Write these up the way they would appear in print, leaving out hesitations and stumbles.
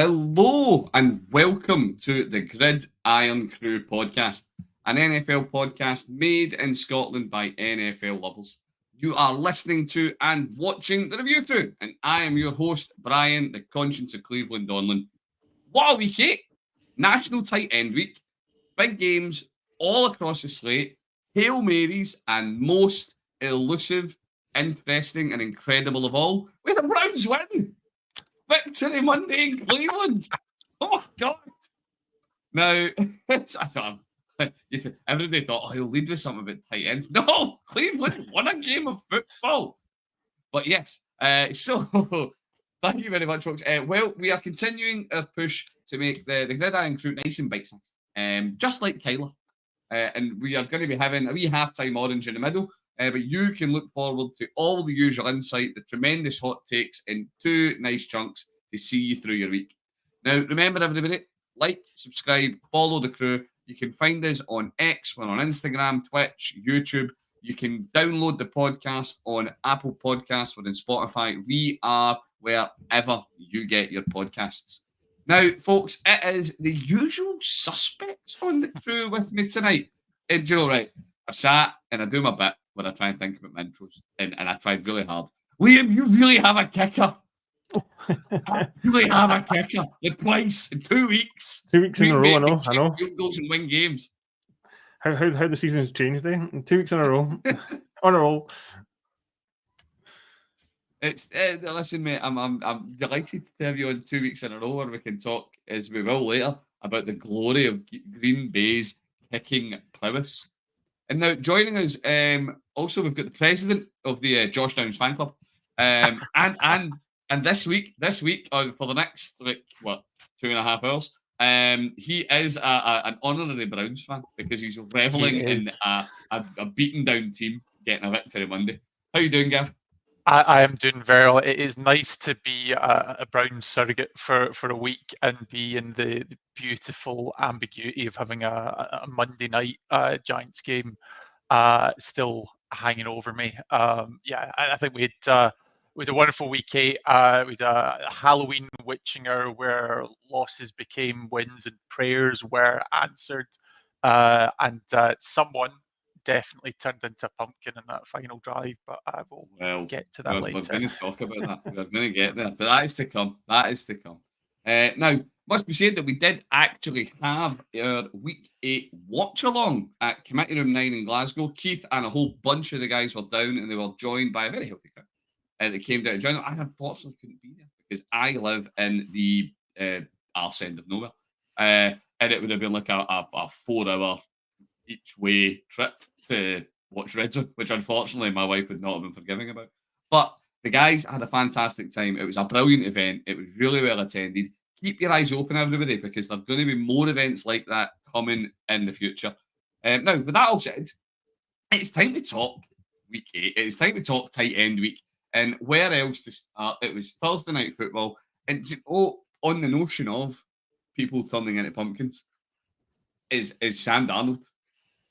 Hello and welcome to the Irn-Cru podcast, an NFL podcast made in Scotland by NFL lovers. You are listening to and watching the review through, and I am your host, Brian, the conscience of Cleveland Donlan. What a week, eh? National tight end week, big games all across the slate, Hail Marys, and most elusive, interesting, and incredible of all, with the Browns win. Victory Monday in Cleveland. Oh my God. Now, everybody thought, he'll lead with something about tight ends. No, Cleveland won a game of football. But yes, so thank you very much, folks. Well, we are continuing our push to make the Irn-Cru nice and bite-sized, just like Kyler. And we are going to be having a wee halftime orange in the middle. But you can look forward to all the usual insight, the tremendous hot takes in two nice chunks to see you through your week. Now, remember, everybody, like, subscribe, follow the crew. You can find us on X, we're on Instagram, Twitch, YouTube. You can download the podcast on Apple Podcasts, we're in Spotify. We are wherever you get your podcasts. Now, folks, it is the usual suspects on the crew with me tonight. And you know, right, I've sat and I do my bit when I try and think about my intros, and I tried really hard. Liam, you really have a kicker. I really have a kicker. Like twice in 2 weeks. 2 weeks in a row, I know. Goals and win games. How the season has changed, eh? 2 weeks in a row. On a roll. It's listen, mate. I'm delighted to have you on 2 weeks in a row, where we can talk, as we will later, about the glory of Green Bay's kicking prowess. And now joining us, also we've got the president of the Josh Downs fan club, and this week, for the next 2.5 hours, he is an honorary Browns fan because he's reveling in a beaten down team getting a victory Monday. How you doing, Gav? I am doing very well. It is nice to be a Browns surrogate for a week and be in the beautiful ambiguity of having a Monday night Giants game still hanging over me. I think we had a wonderful week 8. We had a Halloween witching hour where losses became wins and prayers were answered, and someone definitely turned into a pumpkin in that final drive, but I will get to that later. We're going to talk about that. We're going to get there, but that is to come. Now, must be said that we did actually have our Week 8 watch-along at Committee Room 9 in Glasgow. Keith and a whole bunch of the guys were down, and they were joined by a very healthy crowd. They came down to join them. I unfortunately couldn't be there because I live in the arse end of nowhere. And it would have been like a 4-hour each way trip to watch Red, which unfortunately my wife would not have been forgiving about. But the guys had a fantastic time. It was a brilliant event. It was really well attended. Keep your eyes open, everybody, because there are going to be more events like that coming in the future. Now, with that all said, it's time to talk Week 8. It's time to talk tight end week. And where else to start? It was Thursday night football. And on the notion of people turning into pumpkins, is Sam Darnold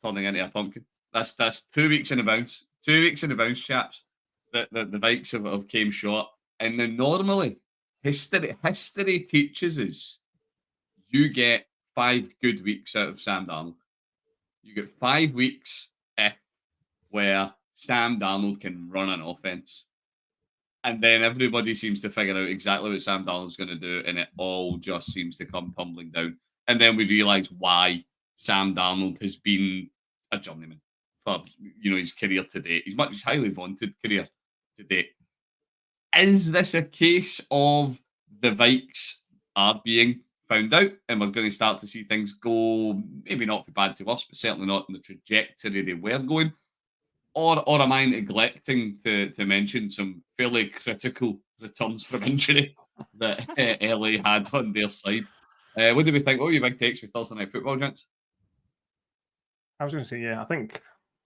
turning into a pumpkin. That's 2 weeks in a bounce. 2 weeks in a bounce, chaps. The Vikes have came short. And then normally, history teaches us you get 5 good weeks out of Sam Darnold. You get 5 weeks where Sam Darnold can run an offense. And then everybody seems to figure out exactly what Sam Darnold's going to do, and it all just seems to come tumbling down. And then we realise why Sam Darnold has been a journeyman for his career to date. He's much highly vaunted career to date. Is this a case of the Vikes are being found out, and we're going to start to see things go maybe not from bad to worse, but certainly not in the trajectory they were going? Or am I neglecting to mention some fairly critical returns from injury that LA had on their side? What do we think? What were your big takes for Thursday night football, gents? I was going to say, I think,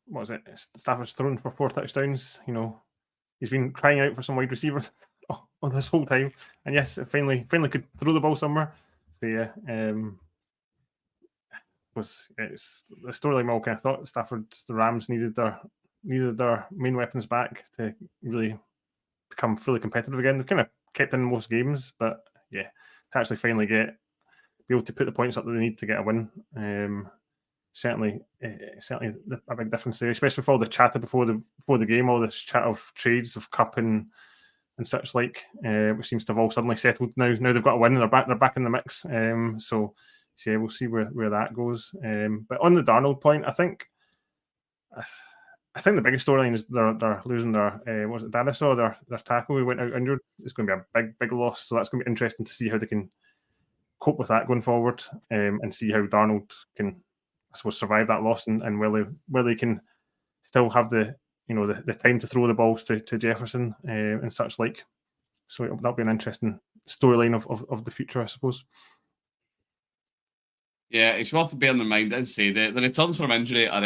what was it? Stafford's thrown for 4 touchdowns. He's been crying out for some wide receivers on this whole time. And yes, finally could throw the ball somewhere. So it's the storyline I kind of thought the Rams needed their main weapons back to really become fully competitive again. They've kind of kept in most games, but actually finally be able to put the points up that they need to get a win. Certainly a big difference there, especially with all the chatter before the game, all this chat of trades of cup and such like, which seems to have all suddenly settled now. Now they've got a win, they're back in the mix. So yeah, we'll see where that goes. But on the Darnold point, I think the biggest storyline is they're losing their was it Danisaw, their tackle who went out injured. It's going to be a big loss. So that's going to be interesting to see how they can cope with that going forward, and see how Darnold can, I suppose, survive that loss and where they can still have the time to throw the balls to Jefferson and such like. So that'll be an interesting storyline of the future, I suppose. Yeah, it's worth bearing in mind, as I say, the returns from injury are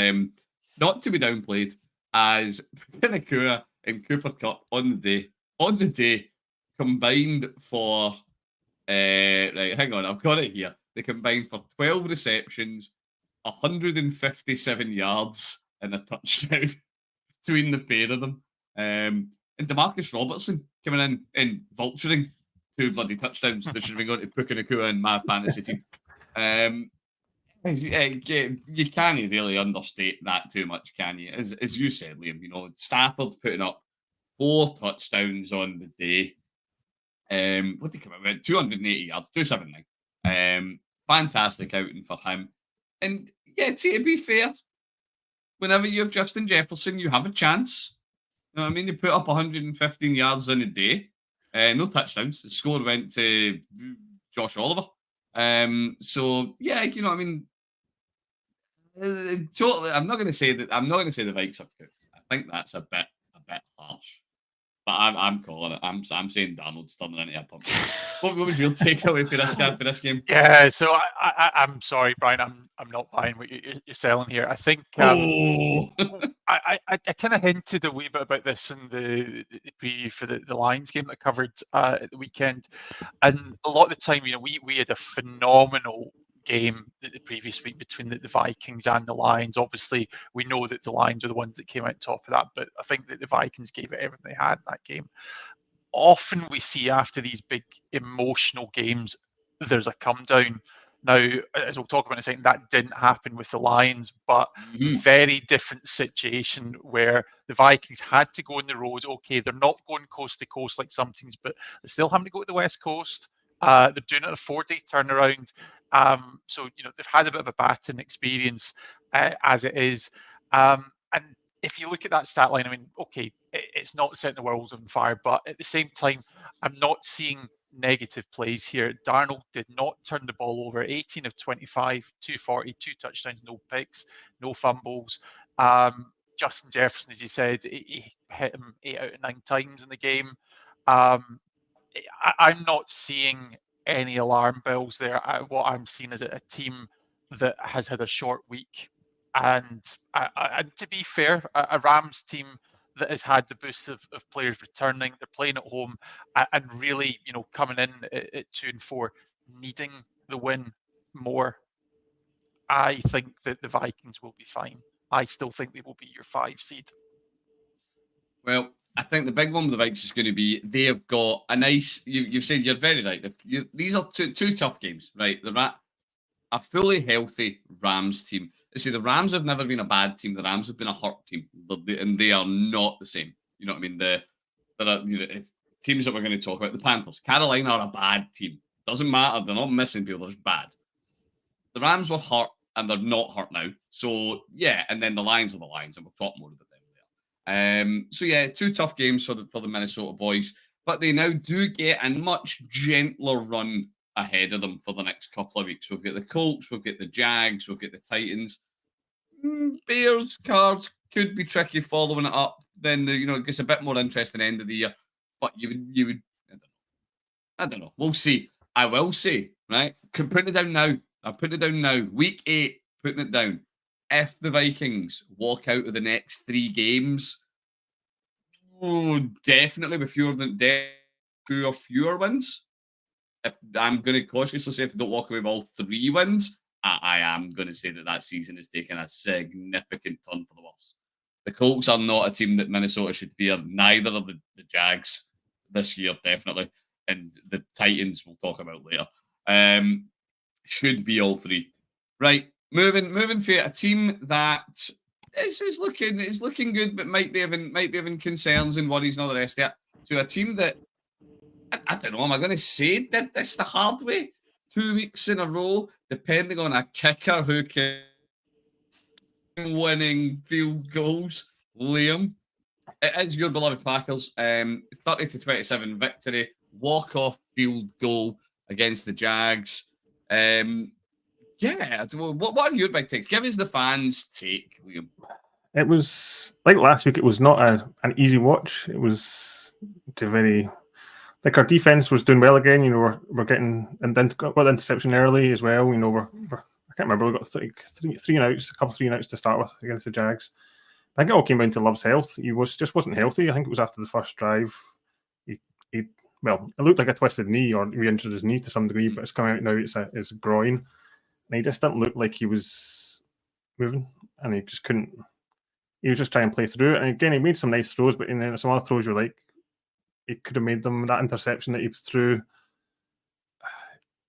not to be downplayed, as Irn-Cru and Cooper Cup on the day combined for right, hang on, I've got it here. They combined for 12 receptions, 157 yards, and a touchdown between the pair of them. And Demarcus Robertson coming in and vulturing 2 bloody touchdowns that should have been going to Puka Nakua in my fantasy team. You can't really understate that too much, can you? As you said, Liam, Stafford putting up 4 touchdowns on the day. What did he come out with? 280 yards, 279. Fantastic outing for him. And yeah, to be fair, whenever you have Justin Jefferson, you have a chance. You know what I mean? You put up 115 yards in a day. No touchdowns. The score went to Josh Oliver. So yeah, you know what I mean? Totally. I'm not going to say the Vikes are good. I think that's a bit harsh. But I'm calling it. I'm saying Darnold's turning into a pumpkin. What was your takeaway for this game? Yeah, so I'm sorry, Brian. I'm not buying what you're selling here. I think I kind of hinted a wee bit about this in the preview for the Lions game that I covered at the weekend, and a lot of the time, we had a phenomenal game the previous week between the Vikings and the Lions. Obviously, we know that the Lions are the ones that came out top of that, but I think that the Vikings gave it everything they had in that game. Often we see after these big emotional games, there's a come down. Now, as we'll talk about in a second, that didn't happen with the Lions, but very different situation where the Vikings had to go on the road. Okay, they're not going coast to coast like some teams, but they're still having to go to the West Coast. They're doing it in a 4-day turnaround. So, they've had a bit of a baton experience as it is. And if you look at that stat line, I mean, okay, it's not setting the world on fire, but at the same time, I'm not seeing negative plays here. Darnold did not turn the ball over. 18 of 25, 240, 2 touchdowns, no picks, no fumbles. Justin Jefferson, as you said, he hit him 8 out of 9 times in the game. I'm not seeing any alarm bells there. What I'm seeing is a team that has had a short week. And to be fair, a Rams team that has had the boost of players returning, they're playing at home, and really, coming in at 2-4, needing the win more. I think that the Vikings will be fine. I still think they will be your 5 seed. Well, I think the big one with the Vikes is going to be they have got a nice. You've said you're very right. These are two tough games, right? They're at a fully healthy Rams team. See, the Rams have never been a bad team. The Rams have been a hurt team, and they are not the same. You know what I mean? There are if teams that we're going to talk about. The Panthers, Carolina are a bad team. Doesn't matter. They're not missing people. They're just bad. The Rams were hurt, and they're not hurt now. So yeah, and then the Lions are the Lions, and we'll talk more about them later. So yeah, 2 tough games for the Minnesota boys, but they now do get a much gentler run ahead of them for the next couple of weeks. We've got the Colts, we've got the Jags, we've got the Titans. Bears, Cards could be tricky following it up. Then it gets a bit more interesting end of the year. But you would I don't know. We'll see. I will say, right? Put it down now. I'll put it down now. Week 8, putting it down. If the Vikings walk out of the next 3 games, definitely with 2 or fewer wins. If I'm going to cautiously say if they don't walk away with all 3 wins, I am going to say that season has taken a significant turn for the worse. The Colts are not a team that Minnesota should fear. Neither are the Jags this year, definitely. and the Titans we'll talk about later. Should be all three. Right, moving for a team that is looking good, but might be having concerns and worries and all the rest of it. To a team that I don't know, am I going to say did this the hard way 2 weeks in a row, depending on a kicker who can winning field goals, Liam? It is your beloved Packers. 30-27 victory, walk-off field goal against the Jags. Yeah, what are your big takes? Give us the fans' take, Liam. It was like last week. It was not an easy watch. It was very like our defense was doing well again. You know, we're getting and then got the interception early as well. You know, we're I can't remember. We got three and outs, a couple 3 and outs to start with against the Jags. I think it all came down to Love's health. He wasn't healthy. I think it was after the first drive. Well, it looked like a twisted knee or re-injured his knee to some degree, but it's coming out now. It's groin, and he just didn't look like he was moving, and he just couldn't. He was just trying to play through it, and again, he made some nice throws, but then some other throws were like he could have made them. That interception that he threw,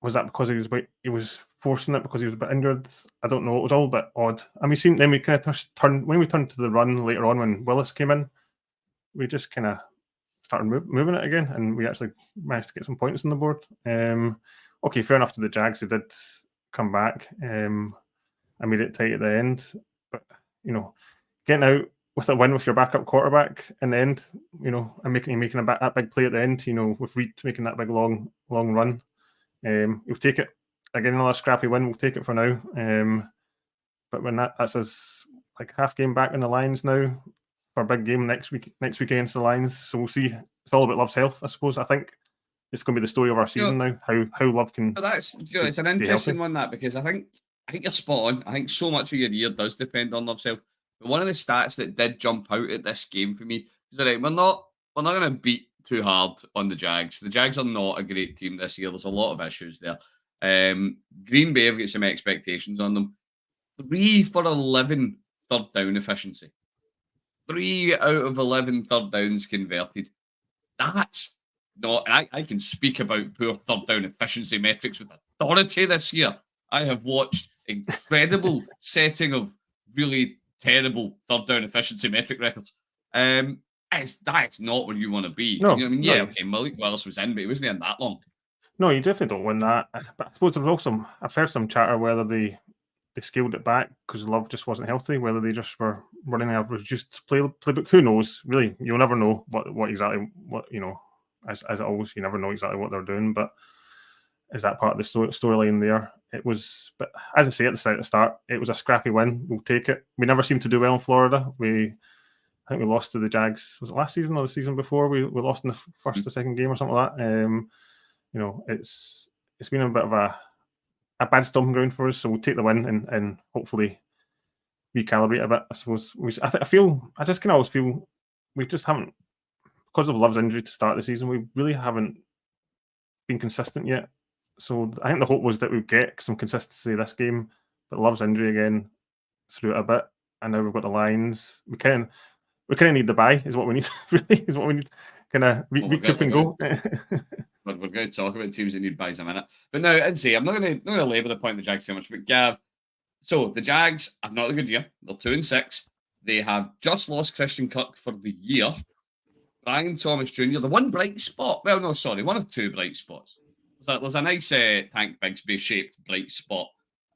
was that because he was forcing it because he was a bit injured? I don't know. It was all a bit odd. And then we kind of turned to the run later on when Willis came in. We just kind of started moving it again, and we actually managed to get some points on the board. Okay, fair enough to the Jags. They did come back and made it tight at the end. But, you know, getting out with a win with your backup quarterback in the end, you know, and making that big play at the end, you know, with Reed making that big long run. We'll take it. Again, another scrappy win. We'll take it for now. But when that's us like half game back in the Lions now for a big game next week against the Lions. So we'll see. It's all about Love's health, I suppose. I think it's going to be the story of our season now. How Love can. So that's it's an interesting one, that, because I think you're spot on. I think so much of your year does depend on Love's health. But one of the stats that did jump out at this game for me is that we're not going to beat too hard on the Jags. The Jags are not a great team this year. There's a lot of issues there. Green Bay have got some expectations on them. 3 for 11 third down efficiency. 3 out of 11 third downs converted. That's not. I can speak about poor third down efficiency metrics with authority this year. I have watched incredible setting of really terrible third down efficiency metric records. That's not where you want to be. No, you know what I mean? Yeah, okay, Malik Willis was in, but he wasn't in that long. No, you definitely don't win that. But I suppose there was also I've heard some chatter whether they scaled it back because Love just wasn't healthy, whether they just were running a reduced playbook. Who knows? Really, you'll never know what exactly you know. As it always, you never know exactly what they're doing. But is that part of the storyline there? It was, but as I say at the start, it was a scrappy win. We'll take it. We never seemed to do well in Florida. I think we lost to the Jags. Was it last season or the season before? We lost in the first or second game or something like that. You know, it's been a bit of a bad stomping ground for us. So we'll take the win and hopefully recalibrate a bit. I suppose I just can always feel we just haven't, because of Love's injury to start the season, we really haven't been consistent yet. So I think the hope was that we'd get some consistency this game, but Love's injury again threw it a bit, and now we've got the Lions. We kind of need the bye, is what we need. Really, is what we need. Kind of recoup and go. We're going to talk about teams that need buys in a minute, but now I'd say I'm not going to labour the point of the Jags too much. But Gav, so the Jags have not a good year. They're 2-6. They have just lost Christian Kirk for the year. Brian Thomas Jr., the one bright spot. Well, no, sorry, one of two bright spots. There's a nice Tank Bigsby shaped bright spot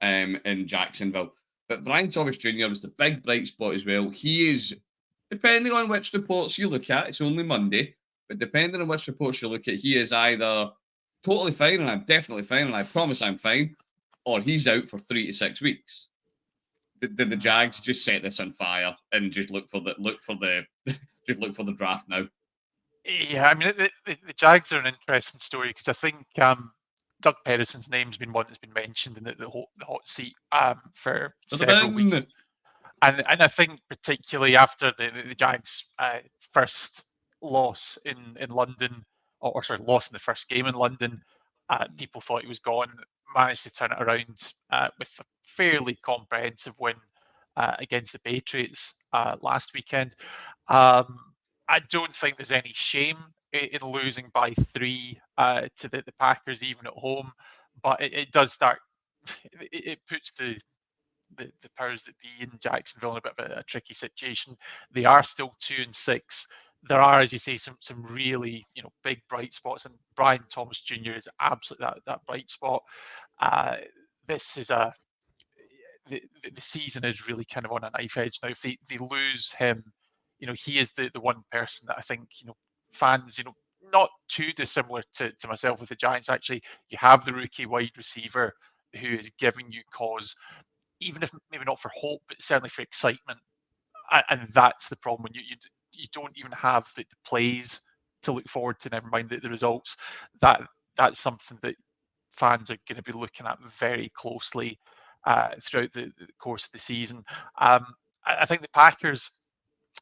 in Jacksonville. But Brian Thomas Jr. was the big bright spot as well. He is, depending on which reports you look at, it's only Monday, but depending on which reports you look at, he is either totally fine, and I'm definitely fine, and I promise I'm fine, or he's out for 3 to 6 weeks. Did the Jags just set this on fire and just look for the draft now? Yeah, I mean, the Jags are an interesting story because I think Doug Peterson's name's been one that's been mentioned in the hot seat for several weeks. And I think particularly after the Jags' first loss in London, loss in the first game in London, people thought he was gone. Managed to turn it around with a fairly comprehensive win against the Patriots last weekend. I don't think there's any shame in losing by 3 to the Packers, even at home. But it does start. It puts the powers that be in Jacksonville in a bit of a tricky situation. They are still 2-6. There are, as you say, some really big bright spots, and Brian Thomas Jr. is absolutely that bright spot. This is the season is really kind of on a knife edge now. If they lose him, he is the one person that I think fans, not too dissimilar to myself with the Giants. Actually, you have the rookie wide receiver who is giving you cause, even if maybe not for hope, but certainly for excitement. And that's the problem when you don't even have the plays to look forward to. Never mind the results. That's something that fans are going to be looking at very closely throughout the course of the season. I think the Packers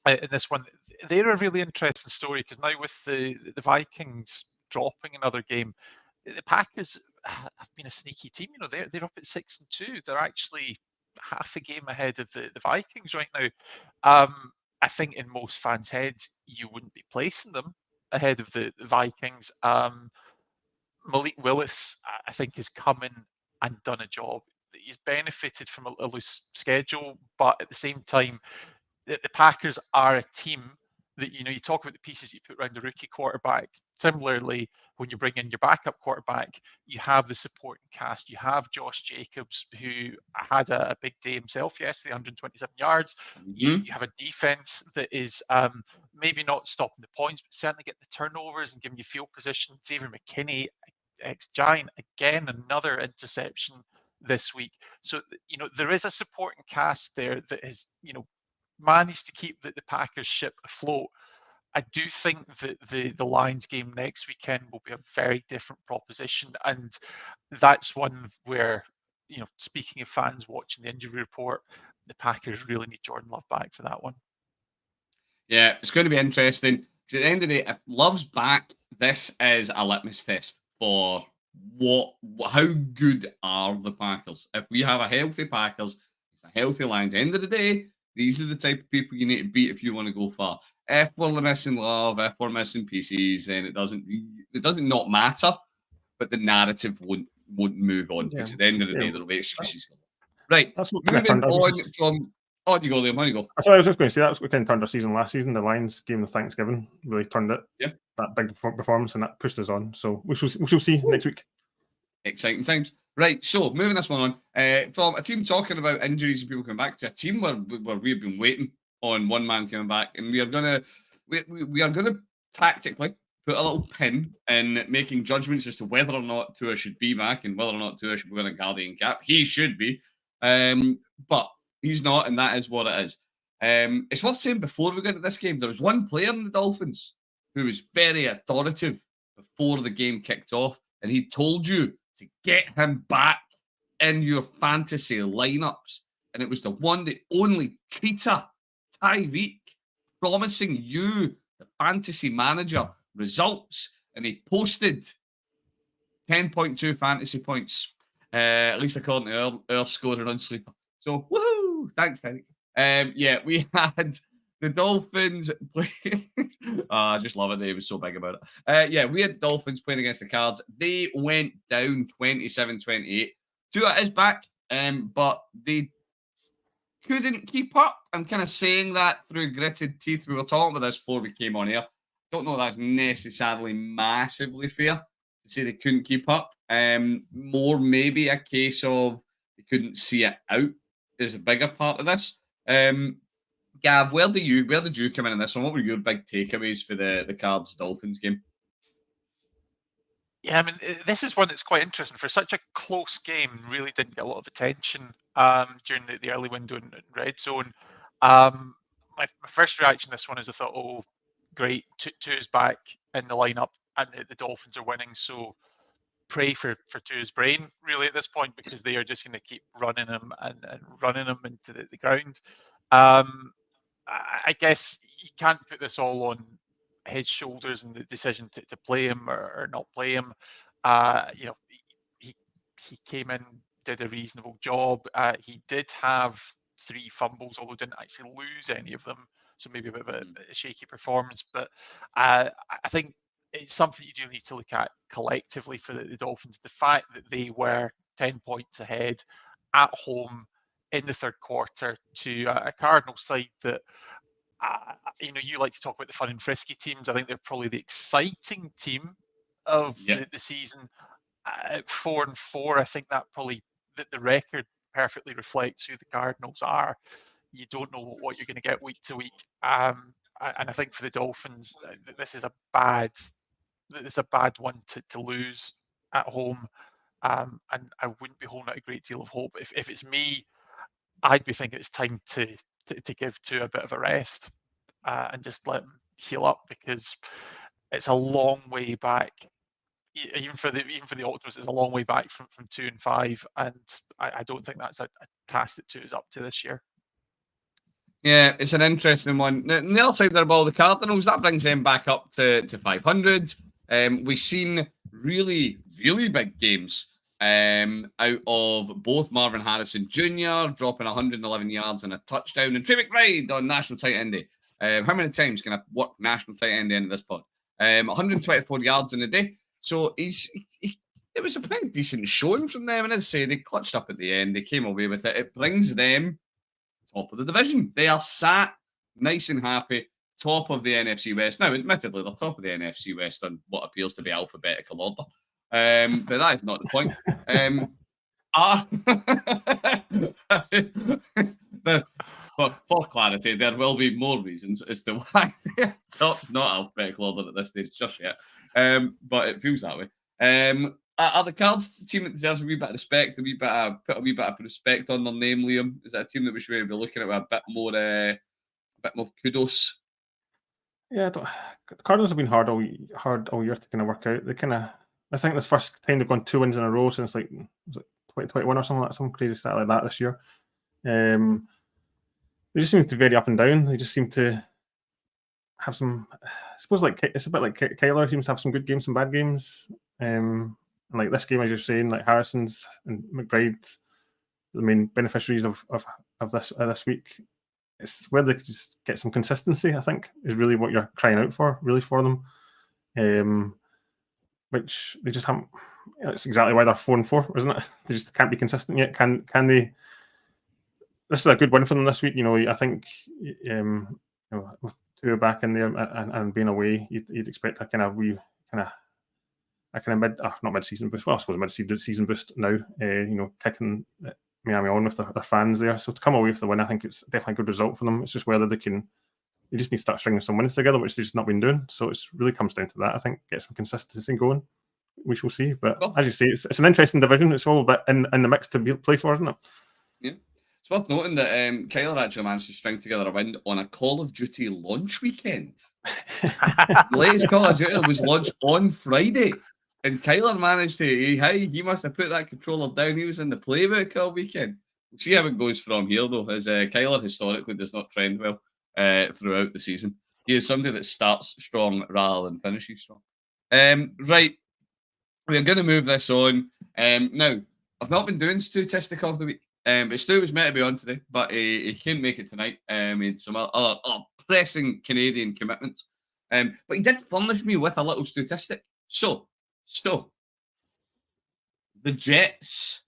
in this one, they're a really interesting story because now with the Vikings dropping another game, the Packers have been a sneaky team. They're up at 6-2. They're actually half a game ahead of the Vikings right now. I think in most fans' heads, you wouldn't be placing them ahead of the Vikings. Malik Willis, I think, has come in and done a job. He's benefited from a loose schedule, but at the same time, the Packers are a team that, you talk about the pieces you put around the rookie quarterback. Similarly, when you bring in your backup quarterback, you have the supporting cast. You have Josh Jacobs, who had a big day himself yesterday, 127 yards. Mm-hmm. You have a defense that is maybe not stopping the points, but certainly getting the turnovers and giving you field position. Xavier McKinney, ex-Giant, again, another interception this week. So, there is a supporting cast there that has, managed to keep the Packers ship afloat. I do think that the Lions game next weekend will be a very different proposition, and that's one where, speaking of fans watching the injury report, the Packers really need Jordan Love back for that one. Yeah, it's going to be interesting. 'Cause at the end of the day, if Love's back, this is a litmus test for how good are the Packers. If we have a healthy Packers, it's a healthy Lions. At the end of the day, these are the type of people you need to beat if you want to go far. If we're missing Love, if we're missing pieces, then it doesn't not matter. But the narrative won't move on because at the end of the day, there'll be excuses. Right, That's what kind of moving turned. on from. Oh, you go, Liam. How you go? That's what I was just going to say. That's what kind of turned our season last season. The Lions game of Thanksgiving really turned it. Yeah. That big performance, and that pushed us on. So we shall see next week. Exciting times. Right, so moving this one on. From a team talking about injuries and people coming back to a team where we've been waiting on one man coming back, and we are gonna tactically put a little pin in making judgments as to whether or not Tua should be back and whether or not Tua should be wearing a Guardian cap. He should be, but he's not, and that is what it is. It's worth saying before we get to this game, there was one player in the Dolphins who was very authoritative before the game kicked off, and he told you to get him back in your fantasy lineups. And it was the one, the only Peter Tyreek promising you, the fantasy manager, results. And he posted 10.2 fantasy points, at least according to our scorer on Sleeper. So, woohoo! Thanks, Tyreek. Yeah, we had the Dolphins play. I just love it. He was so big about it. Yeah, we had the Dolphins playing against the Cards. They went down 27-28. Tua is back, but they couldn't keep up. I'm kind of saying that through gritted teeth. We were talking about this before we came on here. Don't know if that's necessarily massively fair to say they couldn't keep up. More maybe a case of they couldn't see it out is a bigger part of this. Gav, where did you come in this one? What were your big takeaways for the Cards Dolphins game? Yeah, I mean, this is one that's quite interesting. For such a close game, really didn't get a lot of attention during the early window in red zone. My first reaction to this one is I thought, oh, great, Tua's back in the lineup and the Dolphins are winning. So pray for Tua's brain, really, at this point, because they are just going to keep running him and running him into the ground. I guess you can't put this all on his shoulders and the decision to play him or not play him. He came in, did a reasonable job. He did have 3 fumbles, although didn't actually lose any of them. So maybe a bit of a shaky performance. But I think it's something you do need to look at collectively for the Dolphins. The fact that they were 10 points ahead at home in the third quarter to a Cardinals side that, you like to talk about the fun and frisky teams. I think they're probably the exciting team of the season. 4-4, I think that probably the record perfectly reflects who the Cardinals are. You don't know what you're going to get week to week. And I think for the Dolphins, this is a bad one to lose at home. And I wouldn't be holding out a great deal of hope. If it's me, I'd be thinking it's time to give Tua a bit of a rest and just let him heal up, because it's a long way back. Even for the Optimists, it's a long way back from 2-5, and I don't think that's a task that Tua is up to this year. Yeah, it's an interesting one. On the other side of the ball, the Cardinals, that brings them back up to 500. We've seen really, really big games out of both Marvin Harrison Jr. dropping 111 yards and a touchdown, and Trey McBride on National Tight End Day. How many times can I work National Tight End Day into this pod? 124 yards in a day. So it was a pretty decent showing from them. And as I say, they clutched up at the end. They came away with it. It brings them top of the division. They are sat nice and happy, top of the NFC West. Now, admittedly, they're top of the NFC West on what appears to be alphabetical order. But that is not the point. For clarity, there will be more reasons as to why they're top, not alphabetical order at this stage just yet. But it feels that way. Are the Cards the team that deserves a wee bit of respect, put a wee bit of respect on their name, Liam? Is that a team that we should be looking at with a bit more kudos? Yeah, the Cardinals have been hard all year to kind of work out. I think this first time they've gone 2 wins in a row since was it 2021 or something, like some crazy stat like that this year. They just seem to vary up and down. They just seem to have some, I suppose, it's a bit like Kyler seems to have some good games, some bad games. And like this game, as you're saying, like Harrison's and McBride, the main beneficiaries of this week. It's where they just get some consistency, I think, is really what you're crying out for, really, for them. Which they just haven't. That's exactly why they're 4-4, isn't it? They just can't be consistent yet. Can they? This is a good win for them this week. I think with Tua back in there and being away, you'd expect not mid-season boost. Well, I suppose mid-season boost now. Kicking Miami on with their fans there. So to come away with the win, I think it's definitely a good result for them. It's just whether they just need to start stringing some wins together, which they've just not been doing. So it really comes down to that. I think get some consistency going. We shall see. But as you say, it's an interesting division. It's all a bit in the mix to play for, isn't it? Yeah. It's worth noting that Kyler actually managed to string together a win on a Call of Duty launch weekend. The latest Call of Duty was launched on Friday. And Kyler managed to, he must have put that controller down. He was in the playbook all weekend. We'll see how it goes from here, though, as Kyler historically does not trend well throughout the season. He is somebody that starts strong rather than finishes strong. Right. We're going to move this on. Now, I've not been doing Statistic of the Week, but Stu was meant to be on today, but he couldn't make it tonight. He had some other pressing Canadian commitments. But he did furnish me with a little statistic. So, the Jets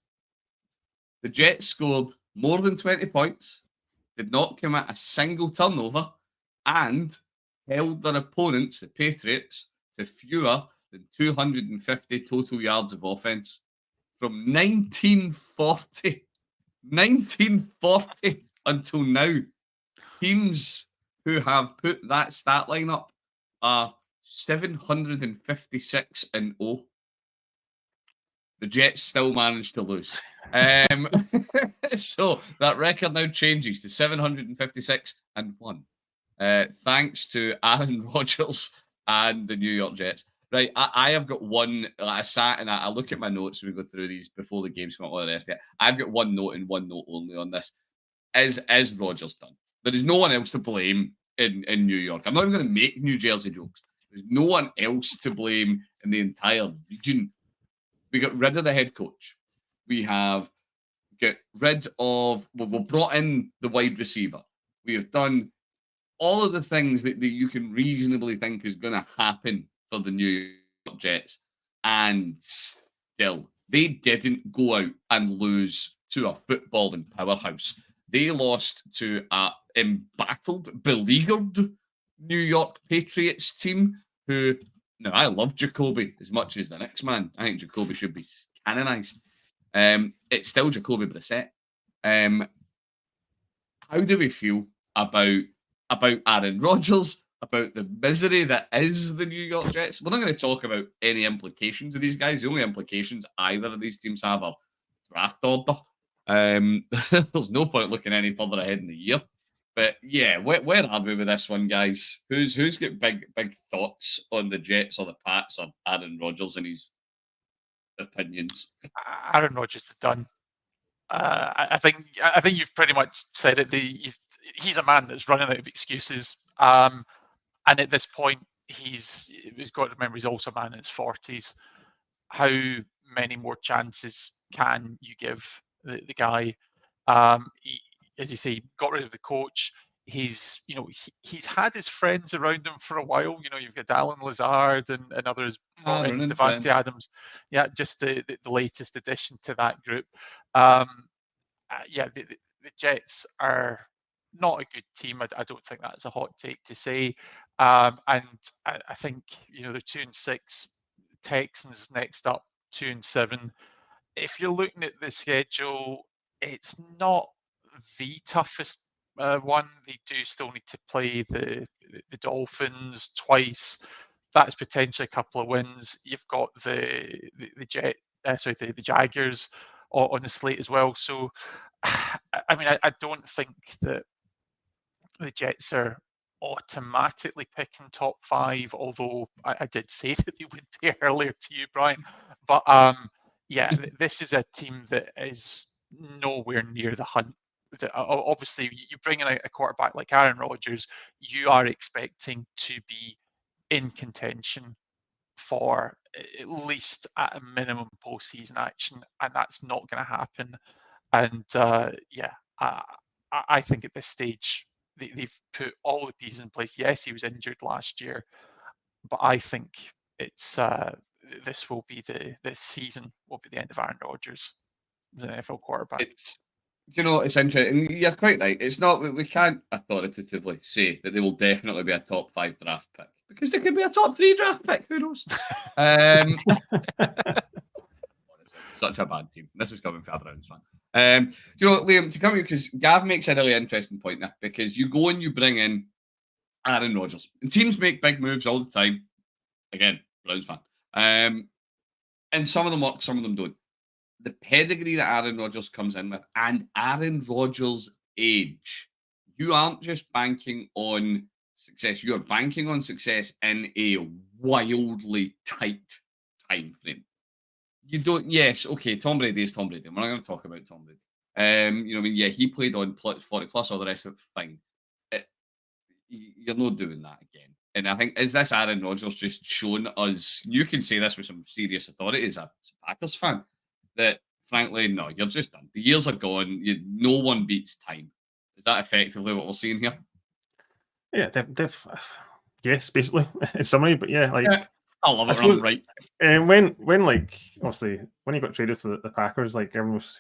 scored more than 20 points, did not commit a single turnover, and held their opponents, the Patriots, to fewer than 250 total yards of offense from 1940 until now. Teams who have put that stat line up are 756-0. The Jets still managed to lose. So that record now changes to 756-1. Thanks to Aaron Rodgers and the New York Jets. Right, I have got one. I sat and I look at my notes when we go through these before the games come up, all the rest of it. I've got one note and one note only on this. Is Rodgers done? There is no one else to blame in New York. I'm not even going to make New Jersey jokes. There's no one else to blame in the entire region. We got rid of the head coach. We have got rid of. We've brought in the wide receiver. We have done all of the things that you can reasonably think is going to happen for the New York Jets, and still they didn't go out and lose to a footballing powerhouse. They lost to a embattled, beleaguered New York Patriots team who, now I love Jacoby as much as the next man. I think Jacoby should be canonized. It's still Jacoby Brissett. How do we feel about Aaron Rodgers, about the misery that is the New York Jets? We're not going to talk about any implications of these guys. The only implications either of these teams have are draft order. There's no point looking any further ahead in the year. But yeah, where are we with this one, guys? Who's got big thoughts on the Jets or the Pats or Aaron Rodgers and his opinions? Aaron Rodgers is done. I think you've pretty much said it. He's a man that's running out of excuses. And at this point, he's got to remember he's also a man in his 40s. How many more chances can you give the guy? As you say, got rid of the coach. He's had his friends around him for a while. You've got Alan Lazard and others brought in, Devante Adams. Yeah, just the latest addition to that group. The Jets are not a good team. I don't think that's a hot take to say. And I think they're 2-6. Texans next up, 2-7. If you're looking at the schedule, it's not the toughest one. They do still need to play the Dolphins twice. That's potentially a couple of wins. You've got the Jaguars on the slate as well. So, I mean, I don't think that the Jets are automatically picking top 5, although I did say that they would be earlier to you, Brian. But this is a team that is nowhere near the hunt. Obviously, you bring in a quarterback like Aaron Rodgers, you are expecting to be in contention for at least at a minimum postseason action, and that's not going to happen. And I think at this stage they've put all the pieces in place. Yes, he was injured last year, but I think it's this season will be the end of Aaron Rodgers as an NFL quarterback. It's interesting. You're quite right. It's not. We can't authoritatively say that they will definitely be a top 5 draft pick because they could be a top 3 draft pick. Who knows? Such a bad team. This is coming from a Browns fan. Liam, to come here, because Gav makes a really interesting point there, because you go and you bring in Aaron Rodgers. And teams make big moves all the time. Again, Browns fan. And some of them work, some of them don't. The pedigree that Aaron Rodgers comes in with and Aaron Rodgers' age, you aren't just banking on success, you're banking on success in a wildly tight time frame. You don't, yes, okay, Tom Brady is Tom Brady. We're not going to talk about Tom Brady. He played on 40 plus, all the rest of it, fine. You're not doing that again. And I think, is this Aaron Rodgers just showing us, you can say this with some serious authority as a Packers fan, that frankly, no, you're just done. The years are gone. No one beats time. Is that effectively what we're seeing here? Yeah, yes, basically, in summary. But yeah, I love it. I'm right. And when obviously when he got traded for the Packers, everyone was,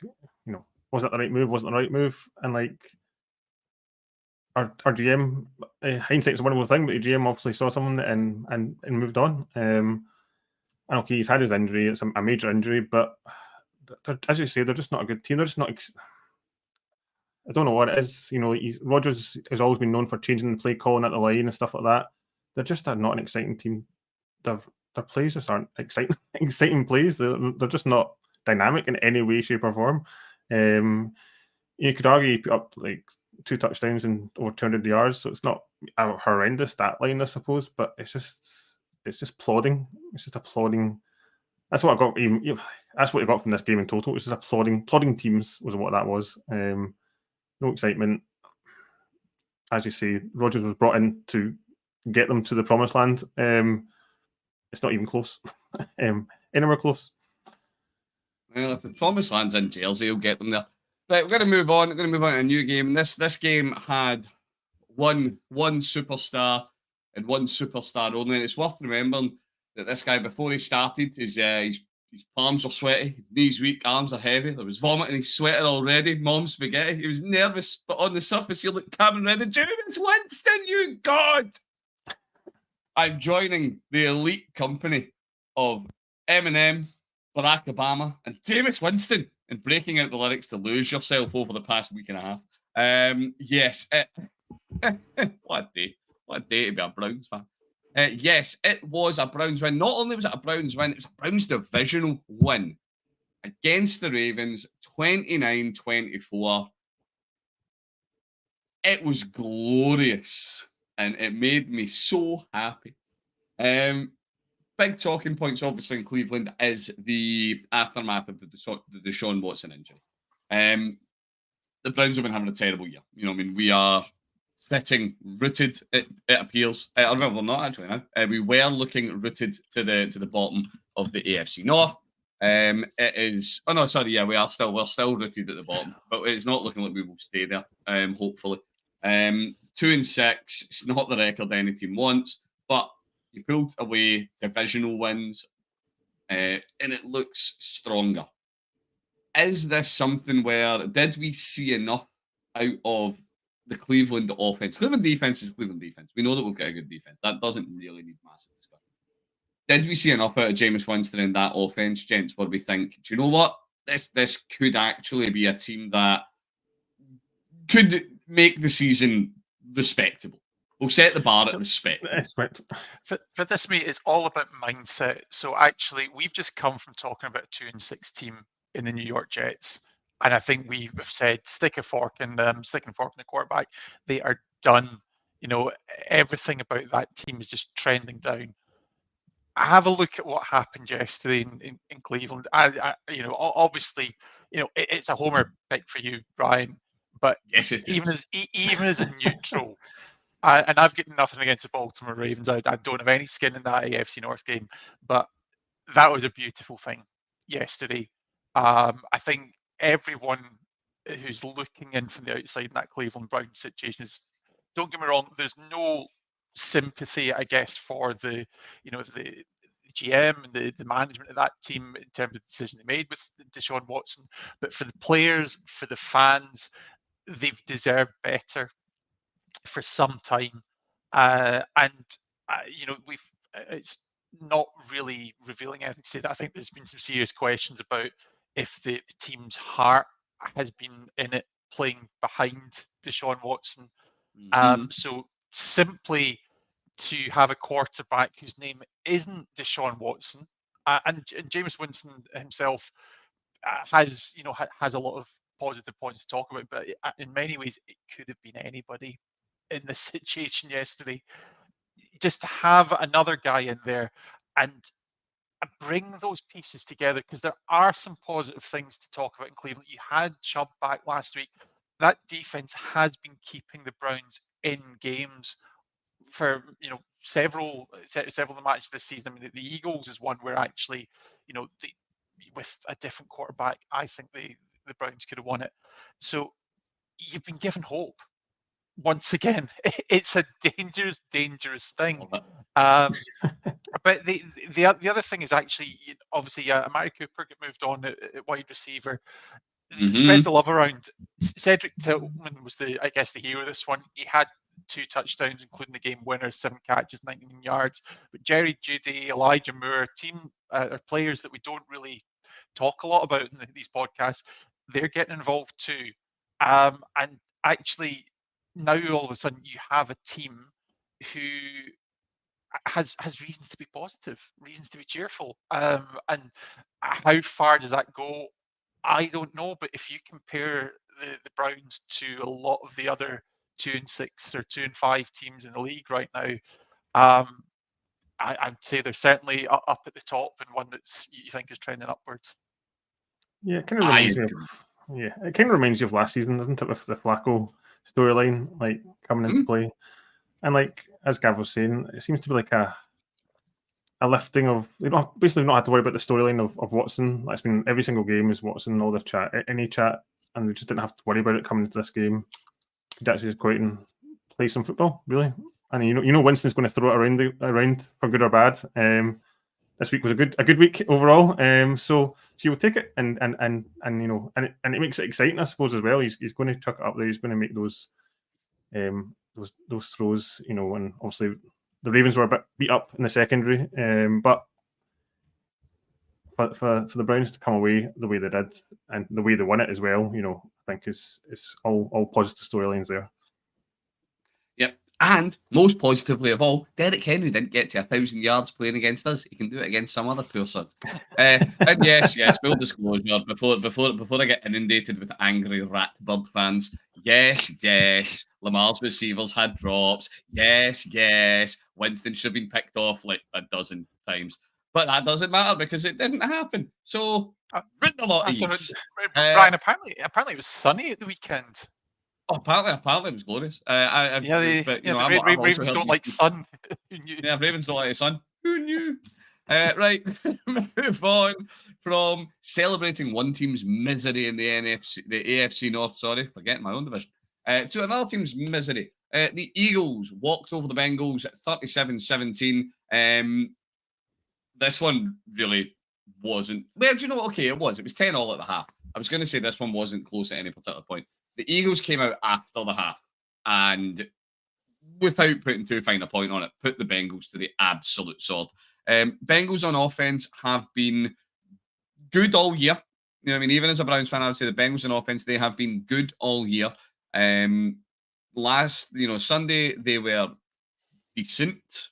was that the right move? Wasn't the right move? And our GM, hindsight's a wonderful thing, but the GM obviously saw something and moved on. And okay, he's had his injury; it's a major injury, but as you say, they're just not a good team. They're just not. I don't know what it is. Rodgers has always been known for changing the play calling at the line and stuff like that. They're just not an exciting team. Their plays just aren't exciting plays. They're just not dynamic in any way, shape, or form. You could argue he put up 2 touchdowns and over 200 yards, so it's not a horrendous stat line, I suppose. But it's just plodding. It's just a plodding. That's what I got. That's what you got from this game in total. It's just a plodding teams was what that was. No excitement. As you say, Rodgers was brought in to get them to the promised land. It's not even close. Anywhere close. Well, if the promised land's in Jersey, you'll get them there. Right, we're going to move on. We're going to move on to a new game. This game had one superstar and one superstar only. And it's worth remembering that this guy, before he started, his palms are sweaty, knees weak, arms are heavy. There was vomit in his sweater already. Mom spaghetti. He was nervous, but on the surface, he looked calm and ready. James Winston, you god! I'm joining the elite company of Eminem, Barack Obama, and Jameis Winston in breaking out the lyrics to Lose Yourself over the past week and a half. Yes. What a day. What a day to be a Browns fan. Yes, it was a Browns win. Not only was it a Browns win, it was a Browns divisional win against the Ravens, 29-24. It was glorious, and it made me so happy. Big talking points, obviously, in Cleveland is the aftermath of the Deshaun Watson injury. The Browns have been having a terrible year. You know, I mean, we are sitting rooted. It appears. Or well, not actually now. We were looking rooted to the bottom of the AFC North. It is. Oh no, sorry. Yeah, we're still rooted at the bottom, but it's not looking like we will stay there. Hopefully, 2-6. It's not the record any team wants, but you pulled away divisional wins, and it looks stronger. Is this something where did we see enough out of the Cleveland offense? Cleveland defense is Cleveland defense. We know that we've got a good defense. That doesn't really need massive discussion. Did we see enough out of Jameis Winston in that offense, gents, where we think, do you know what? This could actually be a team that could make the season respectable. We'll set the bar at respect. For this, mate, it's all about mindset. So actually, we've just come from talking about a 2-6 team in the New York Jets, and I think we've said stick a fork in them, stick a fork in the quarterback. They are done. You know, everything about that team is just trending down. Have a look at what happened yesterday in Cleveland. Obviously, it's a homer pick for you, Brian. But yes, even as a neutral, and I've got nothing against the Baltimore Ravens. I don't have any skin in that AFC North game, but that was a beautiful thing yesterday. I think everyone who's looking in from the outside in that Cleveland Browns situation is, don't get me wrong, there's no sympathy, I guess, for the GM and the management of that team in terms of the decision they made with Deshaun Watson. But for the players, for the fans, they've deserved better for some time. It's not really revealing anything to say that. I think there's been some serious questions about if the team's heart has been in it playing behind Deshaun Watson. So simply to have a quarterback whose name isn't Deshaun Watson, and Jameis Winston himself has a lot of positive points to talk about, but in many ways it could have been anybody in this situation yesterday. Just to have another guy in there and bring those pieces together, because there are some positive things to talk about in Cleveland. You had Chubb back last week. That defense has been keeping the Browns in games for several of the matches this season. I mean, the Eagles is one where actually, with a different quarterback, I think the Browns could have won it. So you've been given hope. Once again, it's a dangerous thing. But the other thing is actually, obviously, Amari Cooper got moved on at wide receiver. Spread the love around. Cedric Tillman was the hero of this one. He had 2 touchdowns, including the game winner, 7 catches, 19 yards. But Jerry Jeudy, Elijah Moore, team are players that we don't really talk a lot about in these podcasts. They're getting involved too. And actually, now all of a sudden you have a team who has reasons to be positive, reasons to be cheerful. And how far does that go? I don't know. But if you compare the Browns to a lot of the other 2-6 or 2-5 teams in the league right now, I'd say they're certainly up at the top and one that's you think is trending upwards. Yeah, it kind of reminds me of it kind of reminds you of last season, doesn't it, with the Flacco storyline like coming into play. And like as Gav was saying, it seems to be like a lifting of basically not had to worry about the storyline of Watson. That's been every single game is Watson, all the chat, any chat, and they just didn't have to worry about it coming into this game. Could actually just go out and play some football, really. And you know Winston's going to throw it around for good or bad. this week was a good week overall. So he will take it, and you know, and it makes it exciting, I suppose, as well. He's going to tuck it up there. He's going to make those throws, you know. And obviously the Ravens were a bit beat up in the secondary, but for the Browns to come away the way they did and the way they won it as well, you know, I think is all positive storylines there. Yep. And most positively of all, Derrick Henry didn't get to 1,000 yards playing against us. He can do it against some other poor sod. And yes, full disclosure, before I get inundated with angry Ratbird fans, yes, Lamar's receivers had drops. Yes, Winston should have been picked off like a dozen times. But that doesn't matter because it didn't happen. So, written a lot of ease. Brian, apparently it was sunny at the weekend. Oh, apparently it was glorious. Ravens don't like sun. Yeah, Ravens don't like the sun. Who knew? Right, move on from celebrating one team's misery in the AFC North. Sorry, forgetting my own division. To another team's misery. The Eagles walked over the Bengals at 37-17. This one really wasn't. Well, do you know what? Okay, it was. It was 10-all at the half. I was going to say this one wasn't close at any particular point. The Eagles came out after the half and, without putting too fine a point on it, put the Bengals to the absolute sword. Bengals on offense have been good all year. You know what I mean? Even as a Browns fan, I would say the Bengals on offense, they have been good all year. Sunday, they were decent,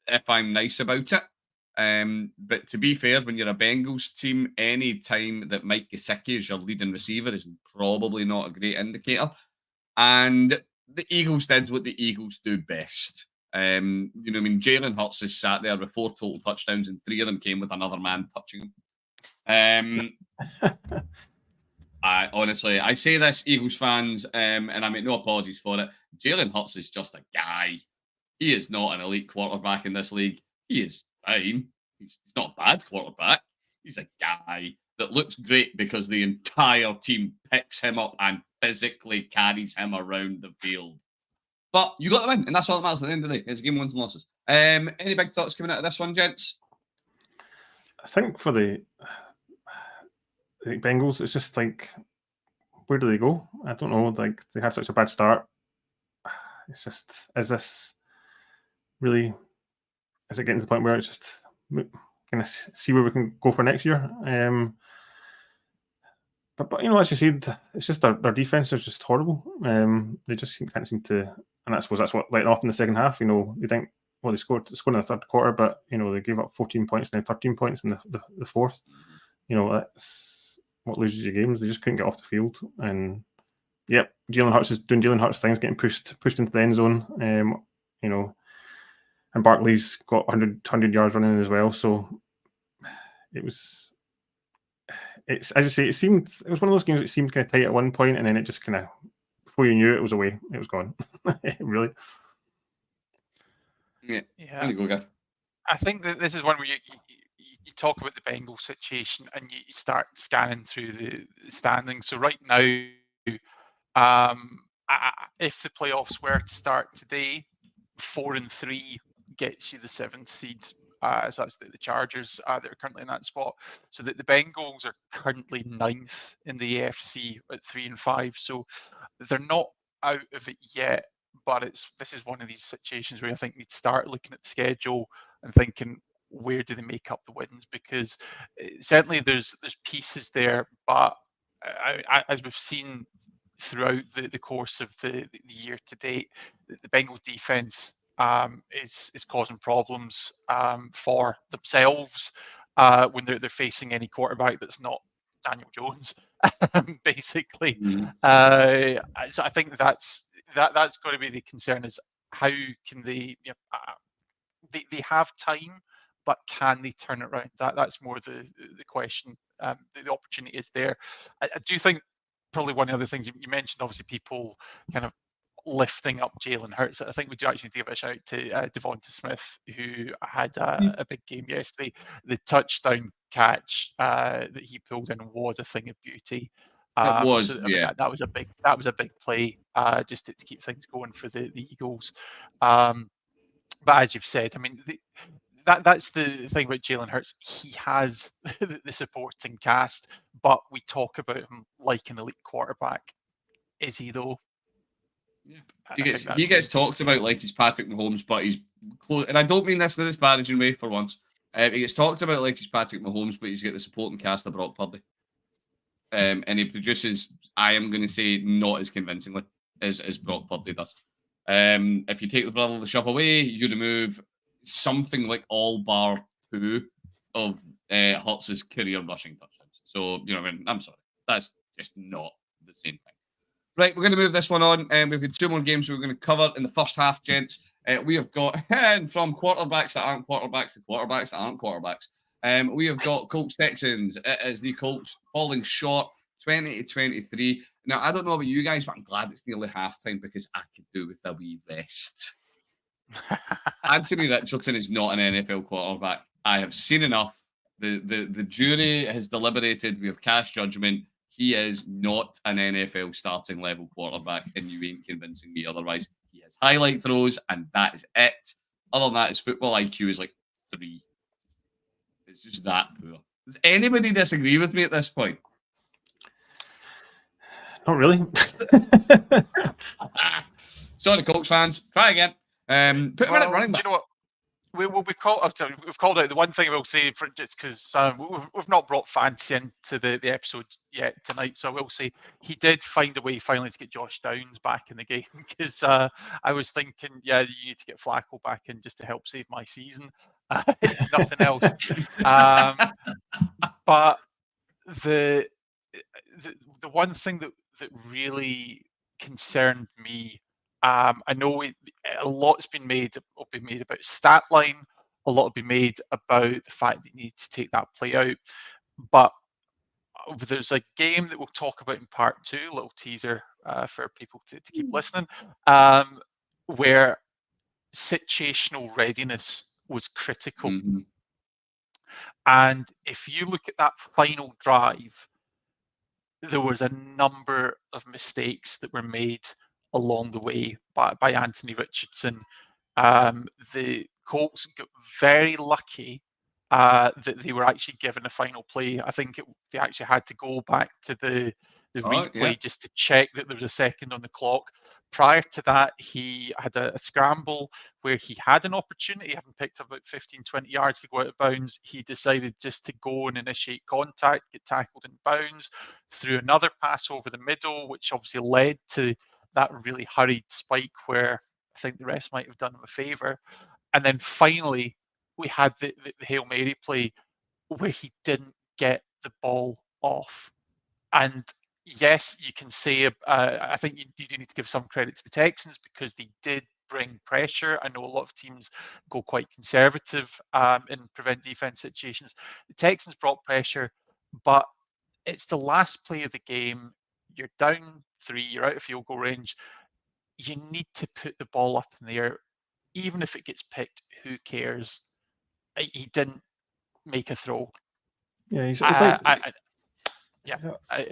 if I'm nice about it. But to be fair, when you're a Bengals team, any time that Mike Gesicki is your leading receiver is probably not a great indicator. And the Eagles did what the Eagles do best. Jalen Hurts has sat there with 4 total touchdowns, and 3 of them came with another man touching him. I say this, Eagles fans, and I make no apologies for it. Jalen Hurts is just a guy. He is not an elite quarterback in this league. He is fine. He's not a bad quarterback. He's a guy that looks great because the entire team picks him up and physically carries him around the field. But you got to win, and that's all that matters at the end of the day. It's a game of wins and losses. Any big thoughts coming out of this one, gents? I think for the Bengals, it's just like, where do they go? I don't know. Like, they have such a bad start. It's just, is it getting to the point where it's just kind of see where we can go for next year? But as you said, it's just their defense is just horrible. They just can't seem to, and I suppose that's what let off in the second half. You know, they think, well, they scored in the third quarter, but they gave up 14 points and then 13 points in the fourth. You know, that's what loses your games. They just couldn't get off the field, and yep, Jalen Hurts is doing Jalen Hurts things, getting pushed into the end zone. And Barkley's got 100 yards running as well. So it's as you say, it was one of those games that seemed kind of tight at one point, and then it just kind of, before you knew it was away, it was gone. Really. Yeah. You go, guy. I think that this is one where you talk about the Bengals situation and you start scanning through the standings. So right now, if the playoffs were to start today, 4-3 gets you the 7th seed. So that's the Chargers that are currently in that spot. So that the Bengals are currently 9th in the AFC at 3-5. So they're not out of it yet, but this is one of these situations where I think we'd start looking at the schedule and thinking, where do they make up the wins? Because certainly there's pieces there, but as we've seen throughout the course of the year to date, the Bengals defense is causing problems for themselves when they're facing any quarterback that's not Daniel Jones, basically. So I think that's got to be the concern: is how can they? They have time, but can they turn it around? That's more the question. The opportunity is there. I do think probably one of the other things you mentioned, obviously, people kind of lifting up Jalen Hurts. I think we do actually give a shout to Devonta Smith, who had a big game yesterday. The touchdown catch that he pulled in was a thing of beauty. It was, that was a big play just to keep things going for the Eagles. But as you've said, I mean, that's the thing about Jalen Hurts. He has the supporting cast, but we talk about him like an elite quarterback. Is he though? Yeah. I He think gets that he gets remains to be talked seen. about like he's Patrick Mahomes, but he's close. And I don't mean this in a disparaging way for once. He gets talked about like he's Patrick Mahomes, but he's got the supporting cast of Brock Purdy. And he produces, I am going to say, not as convincingly as Brock Purdy does. If you take the brotherly shove away, you remove something like all bar 2 of Hurts' career rushing touchdowns. So, you know, I mean, I'm sorry. That's just not the same thing. Right, we're going to move this one on. We've got 2 more games we're going to cover in the first half, gents. We have got, from quarterbacks that aren't quarterbacks to quarterbacks that aren't quarterbacks. We have got Colts Texans. It is the Colts falling short 20-23. Now, I don't know about you guys, but I'm glad it's nearly halftime because I could do with a wee rest. Anthony Richardson is not an NFL quarterback. I have seen enough. The jury has deliberated. We have cast judgment. He is not an NFL starting level quarterback, and you ain't convincing me otherwise. He has highlight throws, and that is it. Other than that, his football IQ is like 3. It's just that poor. Does anybody disagree with me at this point? Not really. Sorry, Colts fans. Try again. Put him in at running back. Do you know what? We've called out the one thing I will say, for just because we've not brought fancy into the episode yet tonight, so I will say he did find a way finally to get Josh Downs back in the game because I was thinking, yeah, you need to get Flacco back in just to help save my season, if nothing else. But the one thing that really concerned me. I know a lot's been made about stat line. A lot will be made about the fact that you need to take that play out. But there's a game that we'll talk about in part 2, a little teaser for people to keep listening, where situational readiness was critical. Mm-hmm. And if you look at that final drive, there was a number of mistakes that were made along the way by Anthony Richardson. The Colts got very lucky that they were actually given a final play. I think they actually had to go back to the replay just to check that there was a second on the clock. Prior to that, he had a scramble where he had an opportunity, having picked up about 15, 20 yards to go out of bounds. He decided just to go and initiate contact, get tackled in bounds, threw another pass over the middle, which obviously led to that really hurried spike where I think the rest might have done him a favour. And then finally, we had the Hail Mary play where he didn't get the ball off. And yes, you can say, I think you do need to give some credit to the Texans because they did bring pressure. I know a lot of teams go quite conservative in prevent defense situations. The Texans brought pressure, but it's the last play of the game. You're down 3, you're out of field goal range. You need to put the ball up in the air. Even if it gets picked, who cares? He didn't make a throw. Yeah, it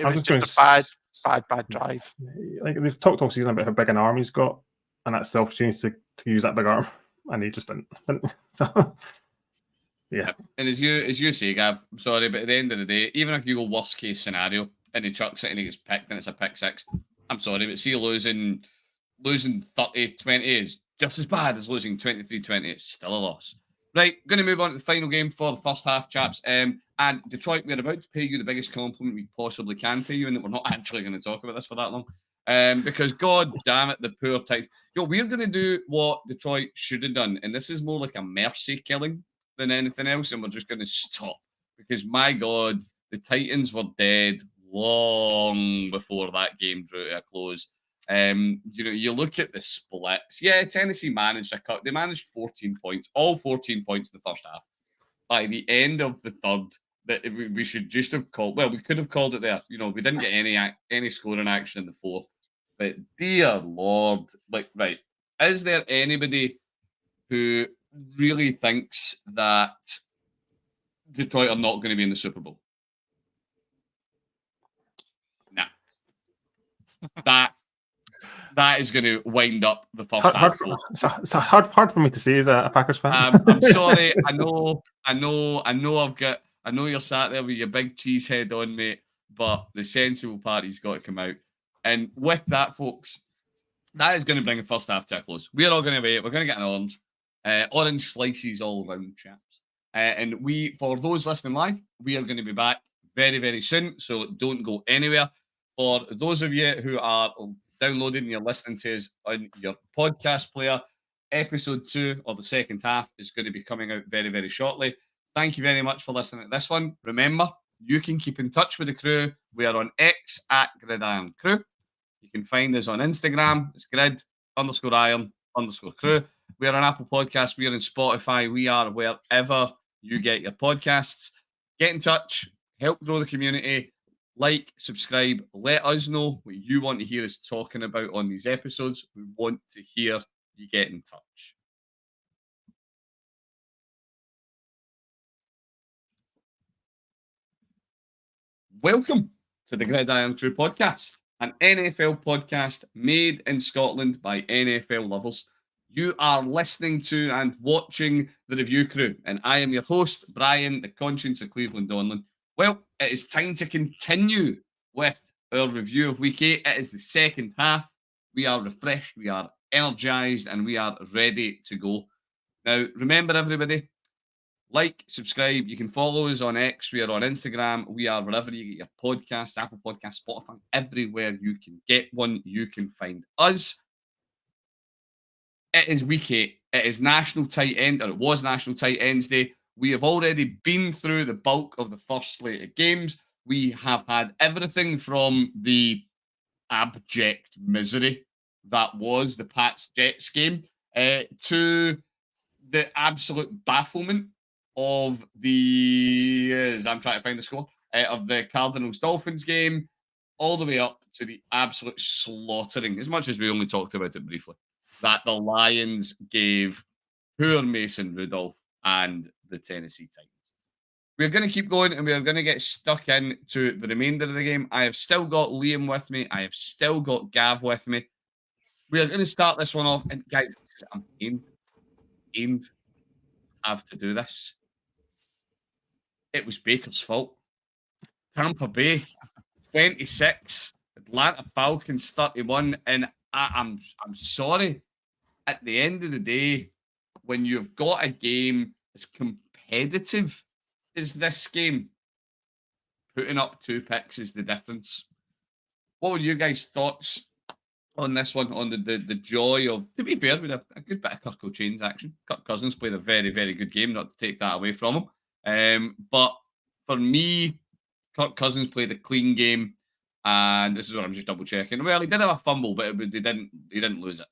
was just a bad drive. Like they've talked all season about how big an arm he's got, and that's the opportunity to use that big arm, and he just didn't. So, yeah. And as you say, Gav, I'm sorry, but at the end of the day, even if you go worst case scenario and he chucks it and he gets picked and it's a pick 6, I'm sorry, but see losing 30-20 is just as bad as losing 23-20. It's still a loss. Right, going to move on to the final game for the first half, chaps. And Detroit, we're about to pay you the biggest compliment we possibly can pay you, and that we're not actually going to talk about this for that long. Because god damn it, the poor Titans. We're going to do what Detroit should have done, and this is more like a mercy killing than anything else, and we're just going to stop. Because my god, the Titans were dead long before that game drew to a close. You look at the splits. Yeah, Tennessee managed a cut. They managed 14 points, all 14 points in the first half. By the end of the third, that we should just have called. Well, we could have called it there. We didn't get any scoring action in the fourth. But dear Lord, right, is there anybody who really thinks that Detroit are not going to be in the Super Bowl? Nah. That That is going to wind up the It's first half. it's hard for me to say as a Packers fan. I'm sorry. I know. I know you're sat there with your big cheese head on, mate. But the sensible party's got to come out. And with that, folks, that is going to bring the first half to a close. We're all going to wait. We're going to get an orange slices all around, chaps. And we, for those listening live, we are going to be back very, very soon. So don't go anywhere. For those of you who are downloading and you're listening to us on your podcast player, episode 2 or the second half is going to be coming out very, very shortly. Thank you very much for listening to this one. Remember, you can keep in touch with the crew. We are on X at Irn-Cru. You can find us on Instagram. It's grid_iron_crew. We are on Apple Podcasts. We are on Spotify. We are wherever you get your podcasts. Get in touch. Help grow the community. Like, subscribe. Let us know what you want to hear us talking about on these episodes. We want to hear you get in touch. Welcome to the Irn-Cru podcast, an NFL podcast made in Scotland by NFL lovers. You are listening to and watching the review crew, and I am your host, Brian, the conscience of Cleveland Donlan. Well, it is time to continue with our review of Week 8. It is the second half. We are refreshed, we are energized, and we are ready to go. Now, remember, everybody, like, subscribe. You can follow us on X. We are on Instagram. We are wherever you get your podcasts, Apple Podcasts, Spotify, everywhere you can get one, you can find us. It is Week 8. It is National Tight End, or it was National Tight Ends Day. We have already been through the bulk of the first slate of games. We have had everything from the abject misery that was the Pats-Jets game to the absolute bafflement of as I'm trying to find the score, of the Cardinals-Dolphins game, all the way up to the absolute slaughtering, as much as we only talked about it briefly, that the Lions gave poor Mason Rudolph and the Tennessee Titans. We're going to keep going and we're going to get stuck into the remainder of the game. I have still got Liam with me. I have still got Gav with me. We are going to start this one off. And guys, I'm pained to have to do this. It was Baker's fault. Tampa Bay 26, Atlanta Falcons 31, and I'm sorry. At the end of the day, when you've got a game as competitive as this game, putting up 2 picks is the difference. What were your guys' thoughts on this one? On the joy of, to be fair, with a good bit of Kirk Cousins action. Kirk Cousins played a very, very good game, not to take that away from him. But for me, Kirk Cousins played a clean game, and this is what I'm just double checking. Well, he did have a fumble, but he didn't lose it.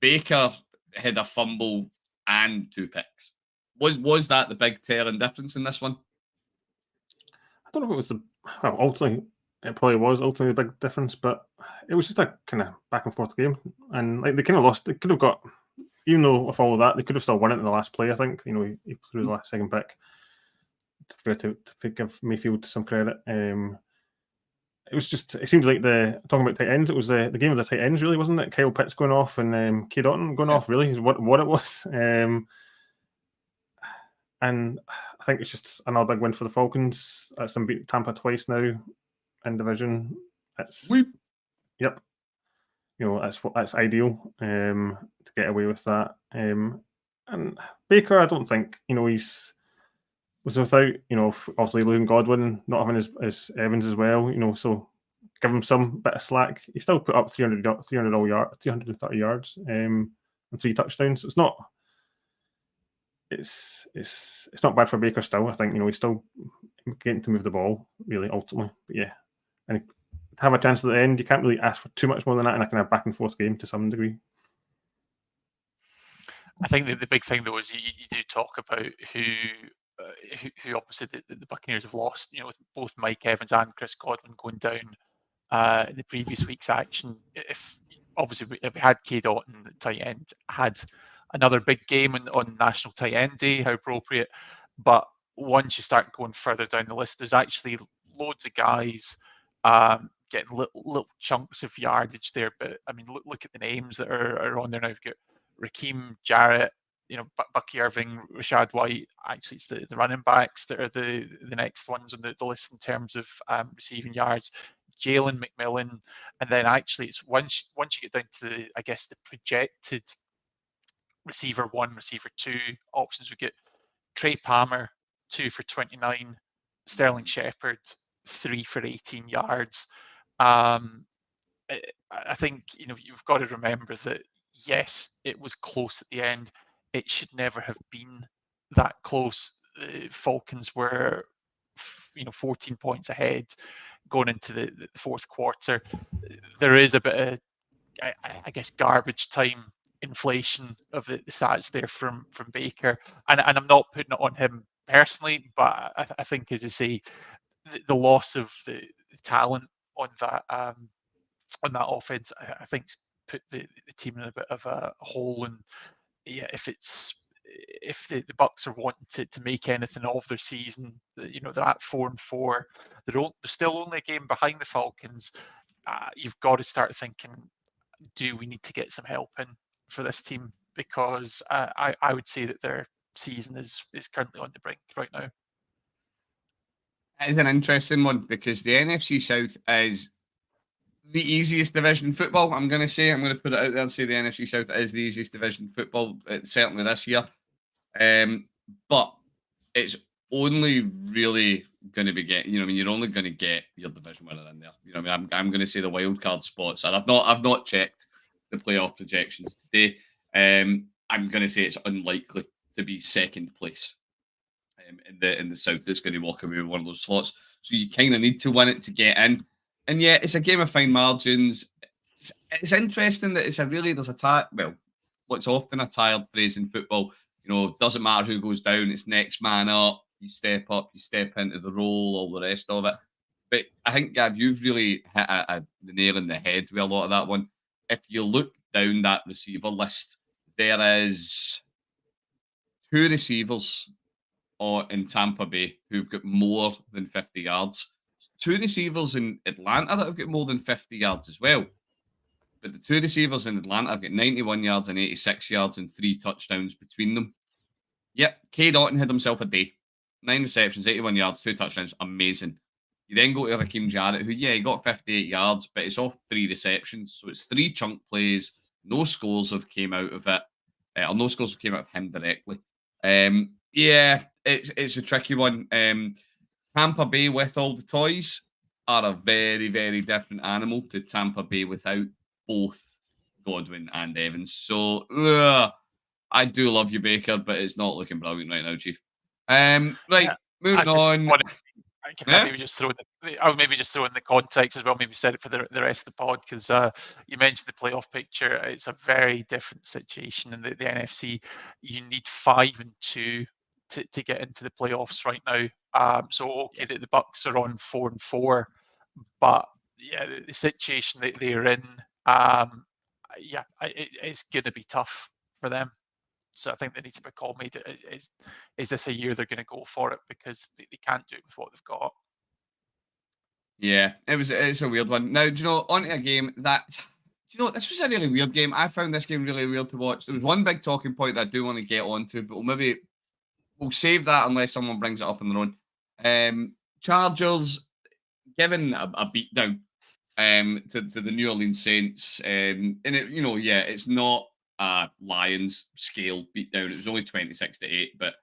Baker had a fumble and 2 picks. Was that the big telling difference in this one? I don't know if it was ultimately it probably was ultimately the big difference, but it was just a kind of back and forth game, and like they kind of lost. They could have got, even though with all of that, they could have still won it in the last play. I think he threw the last second pick. To give Mayfield some credit. It was just, it seemed like talking about tight ends, it was the game of the tight ends, really, wasn't it? Kyle Pitts going off and K. Dotton going off, really, is what it was. And I think it's just another big win for the Falcons. That's them beat Tampa twice now in division. Yep. That's ideal to get away with that. And Baker, I don't think, was without, obviously losing Godwin, not having his Evans as well, so give him some bit of slack. He still put up 330 yards and 3 touchdowns. It's not bad for Baker still. I think, he's still getting to move the ball, really, ultimately. But yeah, and to have a chance at the end, you can't really ask for too much more than that in a kind of back and forth game to some degree. I think that the big thing, though, is you do talk about who obviously the Buccaneers have lost, with both Mike Evans and Chris Godwin going down in the previous week's action. If we had K. Dotton, the tight end, had another big game on National Tight End Day, how appropriate. But once you start going further down the list, there's actually loads of guys. getting little chunks of yardage there. But I mean, look at the names that are on there now. We've got Raheem Jarrett, Bucky Irving, Rashad White. Actually, it's the running backs that are the next ones on the list in terms of receiving yards. Jalen McMillan, and then actually it's once you get down to the projected receiver 1, receiver 2 options, we get Trey Palmer 2 for 29, Sterling Shepard 3 for 18 yards. I think you've got to remember that yes, it was close at the end. It should never have been that close. The Falcons were 14 points ahead going into the fourth quarter. There is a bit of I guess garbage time inflation of the stats there from Baker, and I'm not putting it on him personally, but I think, as I say, the loss of the talent on that offense, I think, put the team in a bit of a hole. And yeah, if the Bucks are wanting to make anything of their season, they're at 4-4. They're still only a game behind the Falcons. You've got to start thinking, do we need to get some help in for this team? Because I would say that their season is currently on the brink right now. It is an interesting one because the NFC South is the easiest division in football. I'm going to put it out there and say the NFC South is the easiest division in football, certainly this year. But it's only really going to be you're only going to get your division winner in there. I'm going to say the wild card spots, and I've not checked the playoff projections today. I'm going to say it's unlikely to be second place in the South that's going to walk away with one of those slots. So you kind of need to win it to get in. And yeah, it's a game of fine margins. It's interesting that there's what's often a tired phrase in football. Doesn't matter who goes down, it's next man up. You step into the role, all the rest of it. But I think, Gav, you've really hit the nail in the head with a lot of that one. If you look down that receiver list, there is 2 receivers in Tampa Bay who've got more than 50 yards. 2 receivers in Atlanta that have got more than 50 yards as well. But the 2 receivers in Atlanta have got 91 yards and 86 yards and 3 touchdowns between them. Yep, K. Dotton had himself a day. 9 receptions, 81 yards, 2 touchdowns. Amazing. You then go to Raheem Jarrett, who, he got 58 yards, but it's off 3 receptions. So it's 3 chunk plays. No scores have came out of it. Or no scores have came out of him directly. It's a tricky one. Tampa Bay with all the toys are a very, very different animal to Tampa Bay without both Godwin and Evans. So, I do love you, Baker, but it's not looking brilliant right now, Chief. Moving on. I can maybe just throw in the context as well, maybe set it for the rest of the pod, because you mentioned the playoff picture. It's a very different situation in the NFC. You need 5 and 2 to get into the playoffs right now. The Bucks are on 4-4, but yeah, the situation that they're in, it's going to be tough for them. So I think there needs to be a call made. Is this a year they're going to go for it, because they can't do it with what they've got? Yeah, it's a weird one. Now, onto a game that, this was a really weird game. I found this game really weird to watch. There was one big talking point that I do want to get onto, but we'll save that unless someone brings it up on their own. Chargers given a beatdown to the New Orleans Saints. And it's not a Lions scale beatdown. It was only 26-8, but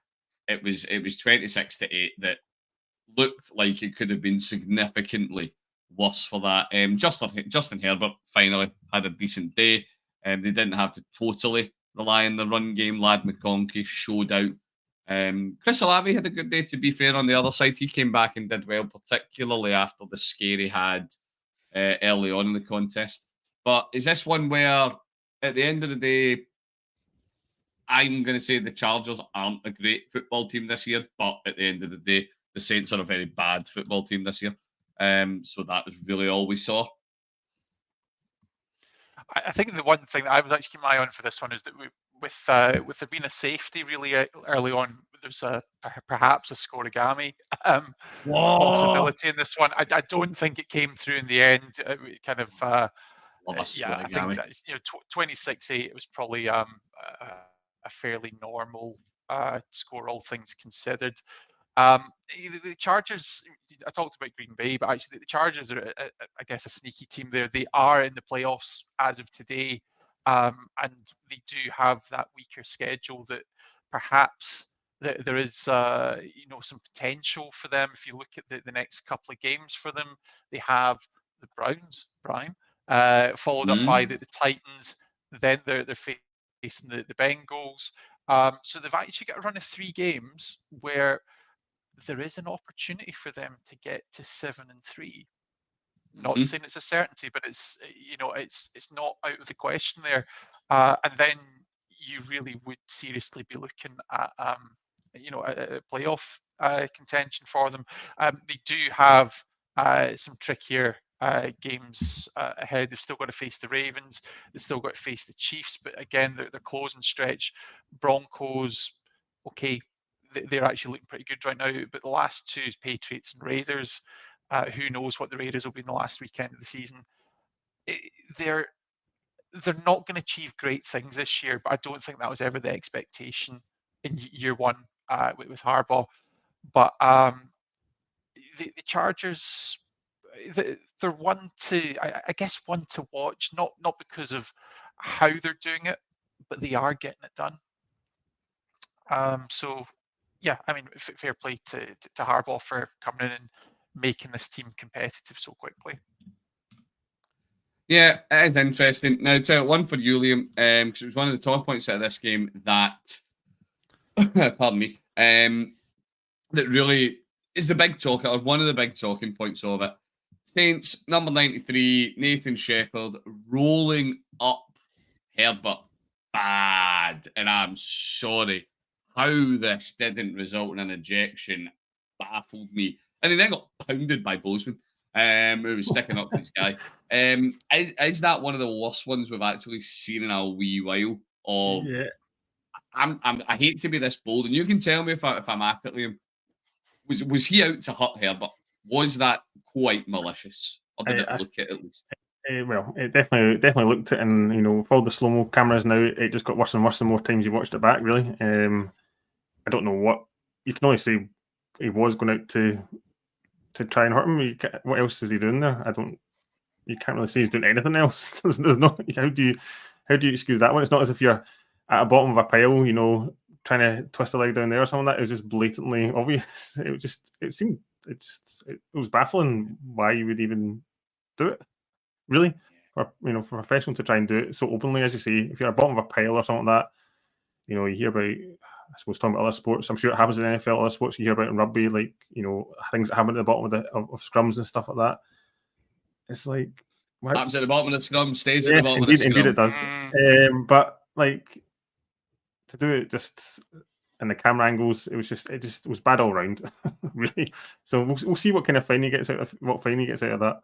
it was 26-8 that looked like it could have been significantly worse for that. Justin Herbert finally had a decent day. They didn't have to totally rely on the run game. Lad McConkey showed out. Chris Olave had a good day, to be fair, on the other side. He came back and did well, particularly after the scare he had early on in the contest. But is this one where, at the end of the day, I'm going to say the Chargers aren't a great football team this year, but at the end of the day, the Saints are a very bad football team this year. So that was really all we saw. I think the one thing that I would actually keep my eye on for this one is that with there being a safety really early on, there's perhaps a scorigami Whoa! possibility in this one. I don't think it came through in the end. It kind of Love a yeah, I think scorigami. that's 26-8. It was probably a fairly normal score, all things considered. The Chargers, I talked about Green Bay, but actually the Chargers are, I guess, a sneaky team there. They are in the playoffs as of today, and they do have that weaker schedule that perhaps there is, some potential for them. If you look at the next couple of games for them, they have the Browns, Brian, followed up by the Titans, then they're facing the Bengals. So they've actually got a run of 3 games where there is an opportunity for them to get to 7-3. Not saying it's a certainty, but it's not out of the question there. And then you really would seriously be looking at a playoff contention for them. They do have some trickier games ahead. They've still got to face the Ravens. They've still got to face the Chiefs. But again, they're closing stretch. Broncos, okay, they're actually looking pretty good right now. But the last 2 is Patriots and Raiders. Who knows what the Raiders will be in the last weekend of the season. They're not going to achieve great things this year, but I don't think that was ever the expectation in year 1 with Harbaugh. But the Chargers, they're one to watch, not because of how they're doing it, but they are getting it done. So yeah, I mean, fair play to Harbaugh for coming in and making this team competitive so quickly. Yeah, it is interesting. Now, tell one for you, Liam, because it was one of the top points out of this game that, pardon me, that really is the big talk, or one of the big talking points of it. Saints, number 93, Nathan Shepherd, rolling up Herbert bad. And I'm sorry, how this didn't result in an ejection baffled me. And he then got pounded by Bozeman, who was sticking up for this guy. Is that one of the worst ones we've actually seen in a wee while? Of Yeah. I hate to be this bold, and you can tell me if I'm at it, Liam. Was he out to hurt Herbert? Was that quite malicious, or did it look it at least? Well, it definitely looked it, and with all the slow mo cameras now, it just got worse and worse the more times you watched it back. Really, I don't know what you can only say. He was going out to try and hurt him. What else is he doing there? You can't really say he's doing anything else. There's no. How do you excuse that one? It's not as if you're at the bottom of a pile, trying to twist a leg down there or something. That it was just blatantly obvious. It was baffling why you would even do it. Really, for professional to try and do it so openly, as you say, if you're at the bottom of a pile or something like that, you hear about, I suppose, talking about other sports. I'm sure it happens in NFL, other sports you hear about in rugby, like things that happen at the bottom of scrums and stuff like that. It's like happens at the bottom of the scrum, stays at the bottom of the scrum. Indeed, it does. But like to do it just in the camera angles, it was bad all round, really. So we'll see what kind of fine he gets out of that.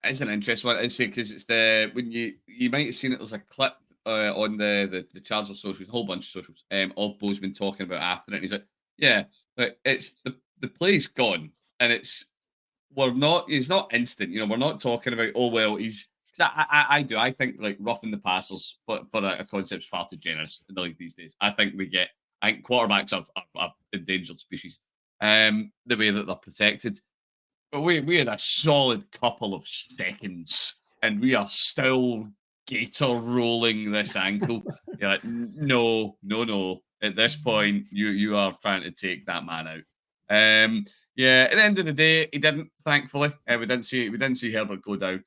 It's an interesting one, because it's when you might have seen it. There's a clip on the Chargers socials, a whole bunch of socials, of Bozeman talking about after it. And he's like, "Yeah, but it's the play's gone, and it's not instant. We're not talking about he's." I think like roughing the passers for a concept is far too generous in the league these days. I think quarterbacks are endangered species. The way that they're protected. But we had a solid couple of seconds, and we are still gator rolling this ankle. You're like, no. At this point, you are trying to take that man out. Yeah. At the end of the day, he didn't. Thankfully, we didn't see Herbert go down.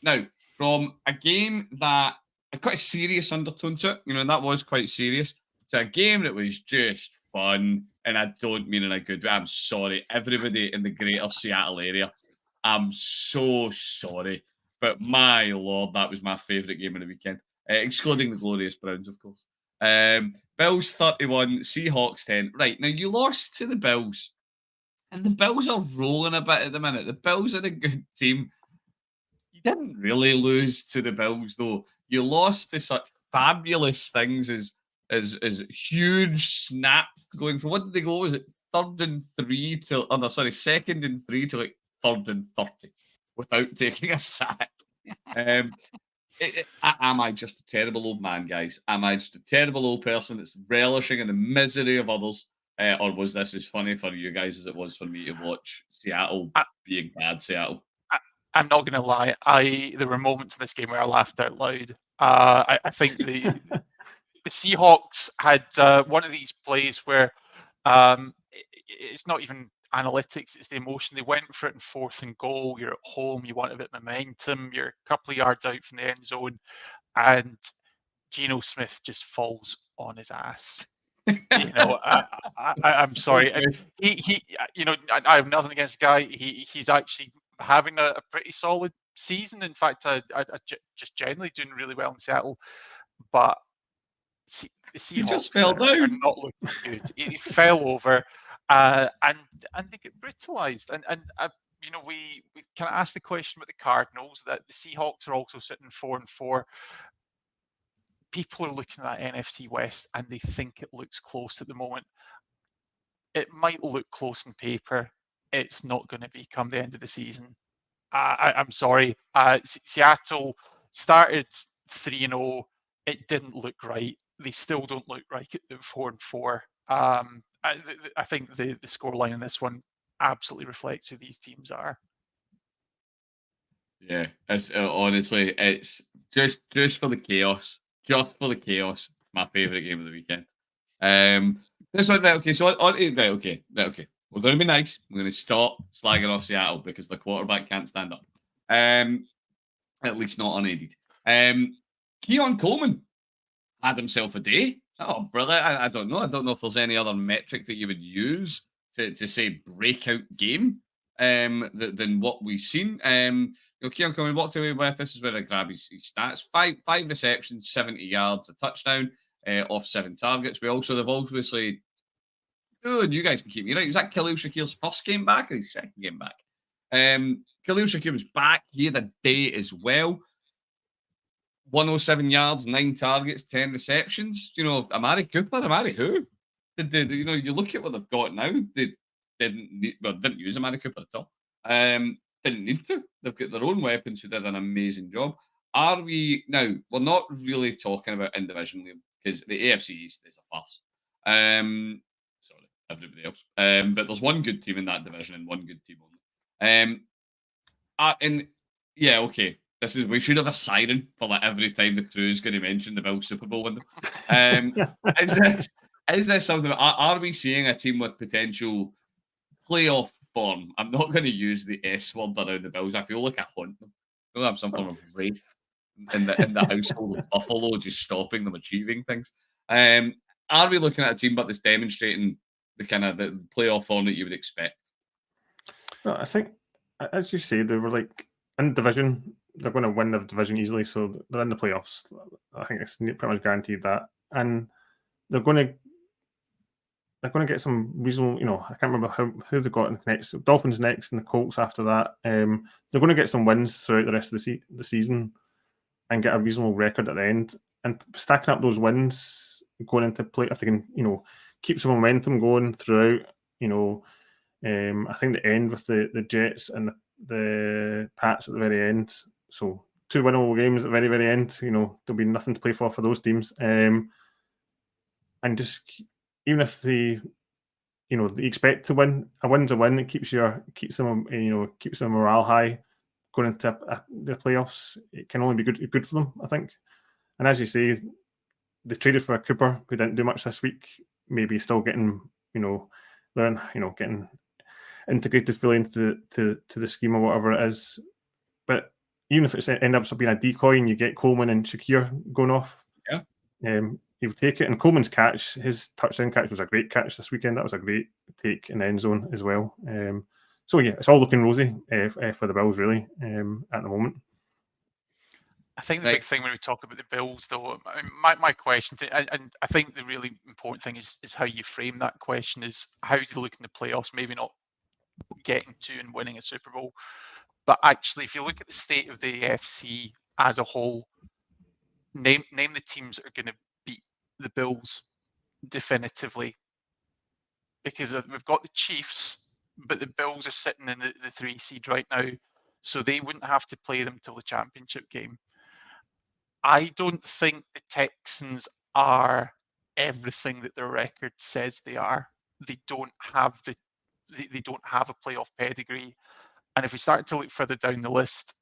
Now, from a game that had quite a serious undertone to it, and that was quite serious, to a game that was just fun. And I don't mean in a good way. I'm sorry, everybody in the greater Seattle area. I'm so sorry. But my Lord, that was my favourite game of the weekend. Excluding the glorious Browns, of course. Bills 31, Seahawks 10. Right, now you lost to the Bills. And the Bills are rolling a bit at the minute. The Bills are a good team. You didn't really lose to the Bills, though. You lost to such fabulous things as is huge snap going from, what did they go? Was it 3rd and 3 to, oh no, sorry, 2nd and 3 to like 3rd and 30 without taking a sack? Am I just a terrible old man, guys? Am I just a terrible old person that's relishing in the misery of others? Or was this as funny for you guys as it was for me to watch Seattle being bad Seattle? I'm not going to lie. There were moments in this game where I laughed out loud. I think the Seahawks had one of these plays where it's not even analytics, it's the emotion. They went for it in 4th and goal. You're at home, you want a bit of momentum, you're a couple of yards out from the end zone, and Geno Smith just falls on his ass. I'm sorry. He I have nothing against the guy. He's actually having a pretty solid season. In fact, I just generally doing really well in Seattle. But the Seahawks just fell down. are not looking good. He fell over, and they get brutalized. And we kind of asked the question about the Cardinals, that the Seahawks are also sitting 4-4. People are looking at that NFC West and they think it looks close at the moment. It might look close on paper. It's not going to be come the end of the season. I'm sorry. Seattle started 3-0. It didn't look right. They still don't look right at 4-4. I think the scoreline in this one absolutely reflects who these teams are. Yeah, it's honestly, it's just for the chaos. Just for the chaos. My favourite game of the weekend. This one, right, okay, so right, okay. We're going to be nice. We're going to stop slagging off Seattle because the quarterback can't stand up. At least not unaided. Keon Coleman had himself a day. Oh, brother, I don't know. I don't know if there's any other metric that you would use to say breakout game than what we've seen. Keon Coleman walked away with, this is where I grab his stats: five receptions, 70 yards, a touchdown off 7 targets. They've obviously, and you guys can keep me right. Was that Khalil Shakir's first game back or his second game back? Khalil Shakir was back here the day as well. 107 yards, 9 targets, 10 receptions. Amari who? You look at what they've got now. They didn't use Amari Cooper at all. Didn't need to. They've got their own weapons who did an amazing job. Are we now? We're not really talking about in division, because the AFC East is a farce. Sorry, everybody else. But there's one good team in that division and one good team only. And yeah, okay. We should have a siren for every time the crew is going to mention the Bills Super Bowl window. Is this something? Are we seeing a team with potential playoff form? I'm not going to use the S word around the Bills. I feel like I haunt them. I feel like I'm some form of wraith in the household of Buffalo, just stopping them achieving things. Are we looking at a team that's demonstrating the kind of the playoff form that you would expect? Well, I think, as you say, they were in division. They're going to win the division easily, so they're in the playoffs. I think it's pretty much guaranteed that, and they're going to get some reasonable. I can't remember who they got in the next. Dolphins next, and the Colts after that. They're going to get some wins throughout the rest of the season, and get a reasonable record at the end. And stacking up those wins going into play, if they can, keep some momentum going throughout. I think they end with the Jets and the Pats at the very end. So 2 winnable games at the very, very end. There'll be nothing to play for those teams. And just even if they expect to win, a win's a win. It keeps them morale high going into the playoffs. It can only be good for them, I think. And as you say, they traded for a Cooper who didn't do much this week. Maybe still getting getting integrated fully into the scheme or whatever it is. But even if it ends up being a decoy and you get Coleman and Shakir going off, he'll take it. And Coleman's catch, his touchdown catch, was a great catch this weekend. That was a great take in the end zone as well. So yeah, it's all looking rosy for the Bills really at the moment. I think the big thing when we talk about the Bills, though, my question, and I think the really important thing is how you frame that question, is how do they look in the playoffs? Maybe not getting to and winning a Super Bowl, but actually, if you look at the state of the AFC as a whole, name the teams that are going to beat the Bills definitively, because we've got the Chiefs, but the Bills are sitting in the 3 seed right now, so they wouldn't have to play them till the championship game. I don't think the Texans are everything that their record says they are. They don't have they don't have a playoff pedigree. And if we start to look further down the list,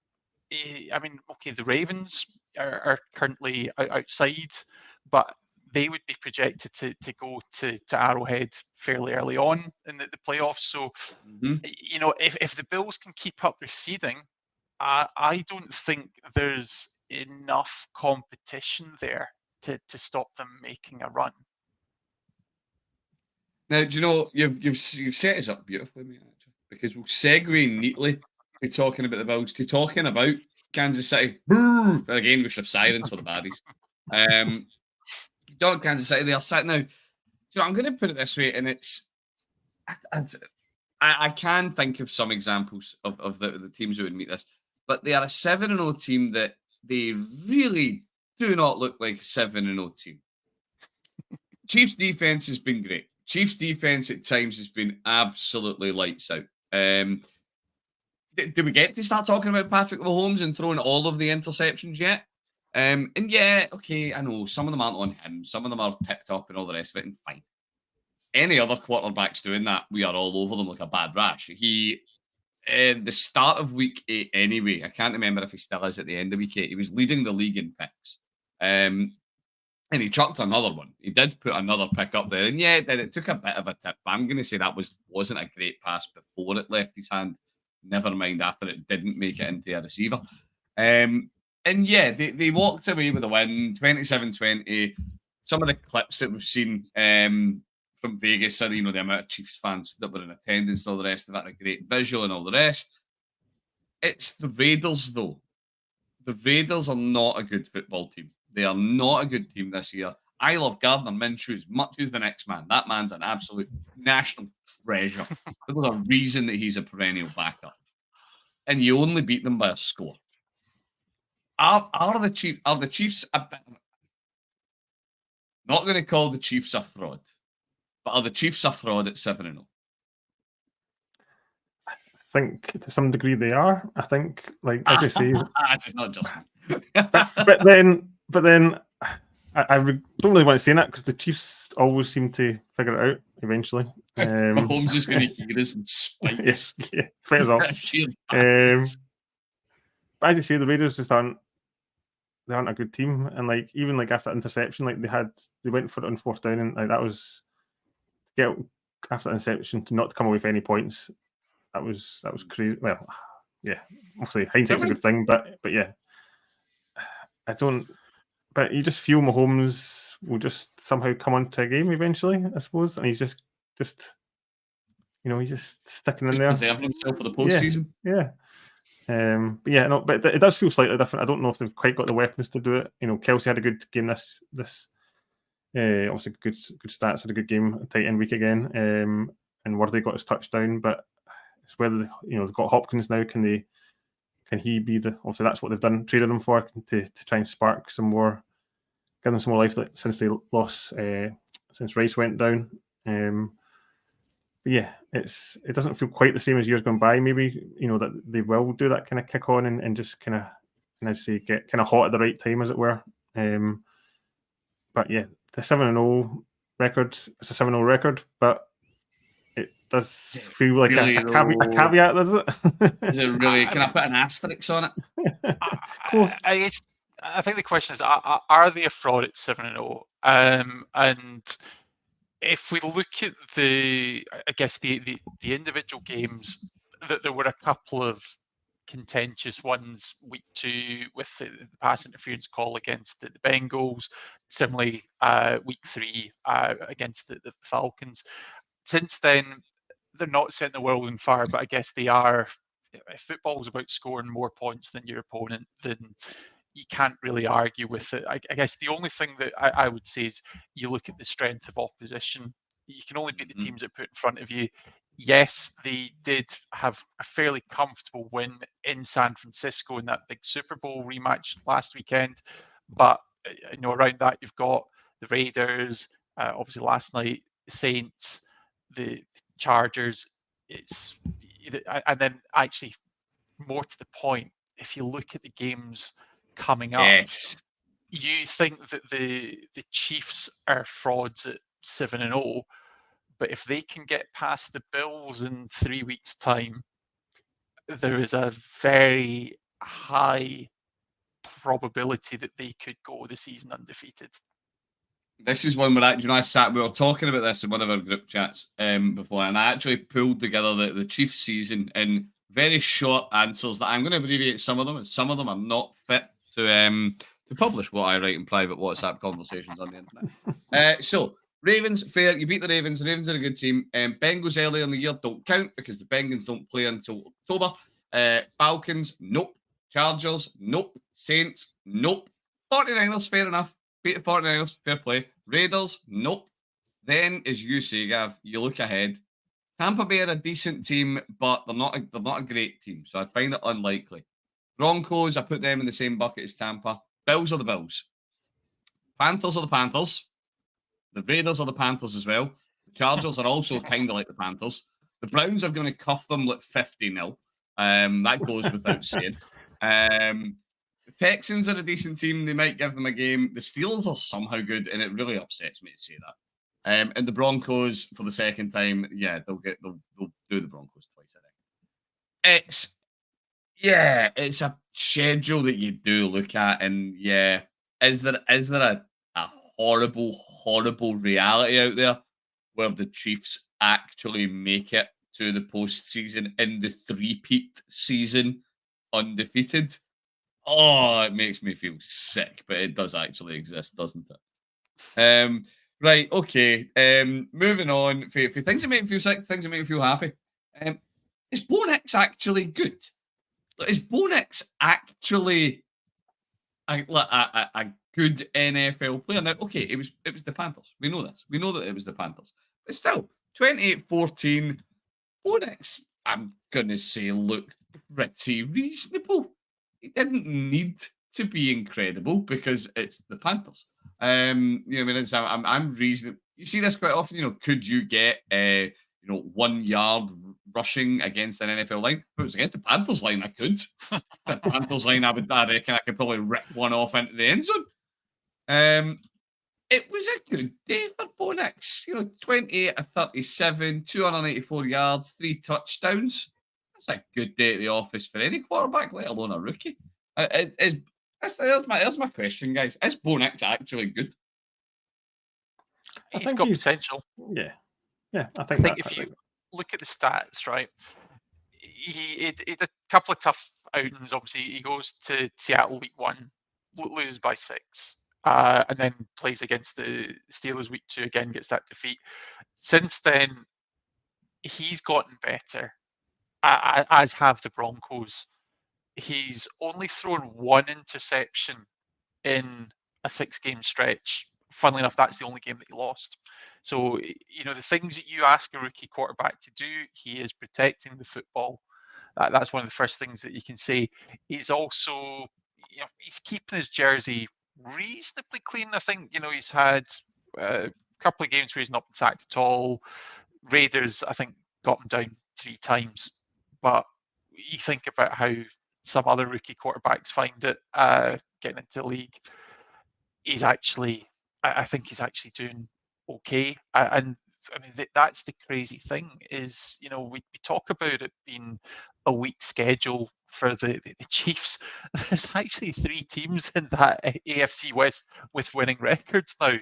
I mean, okay, the Ravens are currently outside, but they would be projected to go to Arrowhead fairly early on in the playoffs. So, you know, if the Bills can keep up their seeding, I don't think there's enough competition there to stop them making a run. Now, do you know you've set us up beautifully, mate, actually, because we'll segue neatly to talking about the Bills to talking about Kansas City. Brrr! Again, we should have sirens for the baddies. Don't Kansas City, they are sitting now. So I'm going to put it this way, and it's I can think of some examples of the teams who would meet this, but they are a 7-0 team that they really do not look like a 7-0 team. Chiefs defense has been great. Chiefs defense at times has been absolutely lights out. Do we get to start talking about Patrick Mahomes and throwing all of the interceptions yet? And yeah, okay, I know some of them aren't on him. Some of them are tipped up and all the rest of it, and fine. Any other quarterbacks doing that, we are all over them like a bad rash. He, the start of week 8 anyway, I can't remember if he still is at the end of week 8, he was leading the league in picks. And he chucked another one. He did put another pick up there. And yeah, it took a bit of a tip. But I'm going to say that wasn't a great pass before it left his hand. Never mind after it didn't make it into a receiver. And yeah, they walked away with a win, 27-20. Some of the clips that we've seen from Vegas, the amount of Chiefs fans that were in attendance and all the rest of that, a great visual and all the rest. It's the Raiders, though. The Raiders are not a good football team. They are not a good team this year. I love Gardner Minshew as much as the next man. That man's an absolute national treasure. There's a reason that he's a perennial backup. And you only beat them by a score. Are the Chiefs a bit of, not going to call the Chiefs a fraud, but are the Chiefs a fraud at 7-0? I think to some degree they are. I think, like as you say, it's not just me. but then I don't really want to say that because the Chiefs always seem to figure it out eventually. Mahomes is going to hear us and spite us. Yeah, quite as well. But as you say, the Raiders just aren't a good team, and like even like after that interception, like they went for it on 4th down, and like that was get after that interception to not come away with any points. That was crazy. Well, yeah, obviously hindsight's a good thing, but yeah, I don't. But you just feel Mahomes will just somehow come onto a game eventually, I suppose, and he's just he's just sticking in there, preserving himself for the postseason. Yeah. But yeah, no, but it does feel slightly different. I don't know if they've quite got the weapons to do it. Kelsey had a good game this obviously good stats, had a good game, tight end week again. And Worthy got his touchdown, but it's whether they've got Hopkins now. Can he be obviously that's what they've done, traded him for to try and spark some more, give them some more life since they lost since Rice went down. But yeah, it doesn't feel quite the same as years gone by. Maybe that they will do that kind of kick on and just kind of, and I say, get kind of hot at the right time, as it were. But yeah, the 7-0 record, it's a 7-0 record, but it does feel like really a caveat, does it? Is it really? Can I put an asterisk on it? Close. I think the question is, are they a fraud at 7-0? And if we look at the individual games, that there were a couple of contentious ones week 2 with the pass interference call against the Bengals. Similarly, week 3 against the Falcons. Since then, they're not setting the world on fire, but I guess they are. If football is about scoring more points than your opponent, then you can't really argue with it. I guess the only thing that I would say is you look at the strength of opposition. You can only beat the teams that put in front of you. Yes, they did have a fairly comfortable win in San Francisco in that big Super Bowl rematch last weekend. But around that, you've got the Raiders, obviously last night, the Saints, the Chargers. And then actually more to the point, if you look at the games coming up, Yes. you think that the Chiefs are frauds at 7-0, but if they can get past the Bills in 3 weeks' time, there is a very high probability that they could go the season undefeated. This is one where we were talking about this in one of our group chats before, and I actually pulled together the Chiefs season in very short answers that I'm going to abbreviate some of them, and some of them are not fit to publish what I write in private WhatsApp conversations on the internet. So Ravens, fair. You beat the Ravens. The Ravens are a good team. Bengals earlier in the year don't count because the Bengals don't play until October. Falcons, nope. Chargers, nope. Saints, nope. 49ers, fair enough. Beat the 49ers, fair play. Raiders, nope. Then, as you say, Gav, you look ahead. Tampa Bay are a decent team, but they're not a great team, so I find it unlikely. Broncos, I put them in the same bucket as Tampa. Bills are the Bills. Panthers are the Panthers. The Raiders are the Panthers as well. The Chargers are also kind of like the Panthers. The Browns are going to cuff them like 50-0. That goes without saying. The Texans are a decent team. They might give them a game. The Steelers are somehow good, and it really upsets me to say that. And the Broncos, for the second time, yeah, they'll do the Broncos twice, I think. It's a schedule that you do look at, and yeah, is there a horrible reality out there where the Chiefs actually make it to the postseason in the three-peat season undefeated? Oh, it makes me feel sick, but it does actually exist, doesn't it? Right, okay. Moving on. For things that make me feel sick, things that make me feel happy. Is Bo Nix actually good? Is Bo Nix actually a good NFL player? Now, okay, it was the Panthers. We know this. We know that it was the Panthers. But still, 28-14, Bo Nix, I'm going to say, looked pretty reasonable. He didn't need to be incredible because it's the Panthers. I mean, I'm reasonable. You see this quite often. Could you get 1 yard rushing against an NFL line? If it was against the Panthers line, I could. The Panthers line, I reckon I could probably rip one off into the end zone. It was a good day for Bo Nix. 28-37, 284 yards, 3 touchdowns. That's a good day at the office for any quarterback, let alone a rookie. There's my question, guys. Is Bo Nix actually good? He's got potential. Yeah. I think if you look at the stats, right, he had a couple of tough outings. Obviously, he goes to Seattle week 1, loses by 6, and then plays against the Steelers week 2 again, gets that defeat. Since then, he's gotten better, as have the Broncos. He's only thrown 1 interception in a 6-game stretch. Funnily enough, that's the only game that he lost. So, the things that you ask a rookie quarterback to do, he is protecting the football. That's one of the first things that you can say. He's also, he's keeping his jersey reasonably clean. I think, he's had a couple of games where he's not been sacked at all. Raiders, I think, got him down 3 times. But you think about how some other rookie quarterbacks find it getting into the league. I think he's actually doing okay. And I mean, that's the crazy thing is, we talk about it being a weak schedule for the Chiefs. There's actually 3 teams in that AFC West with winning records now.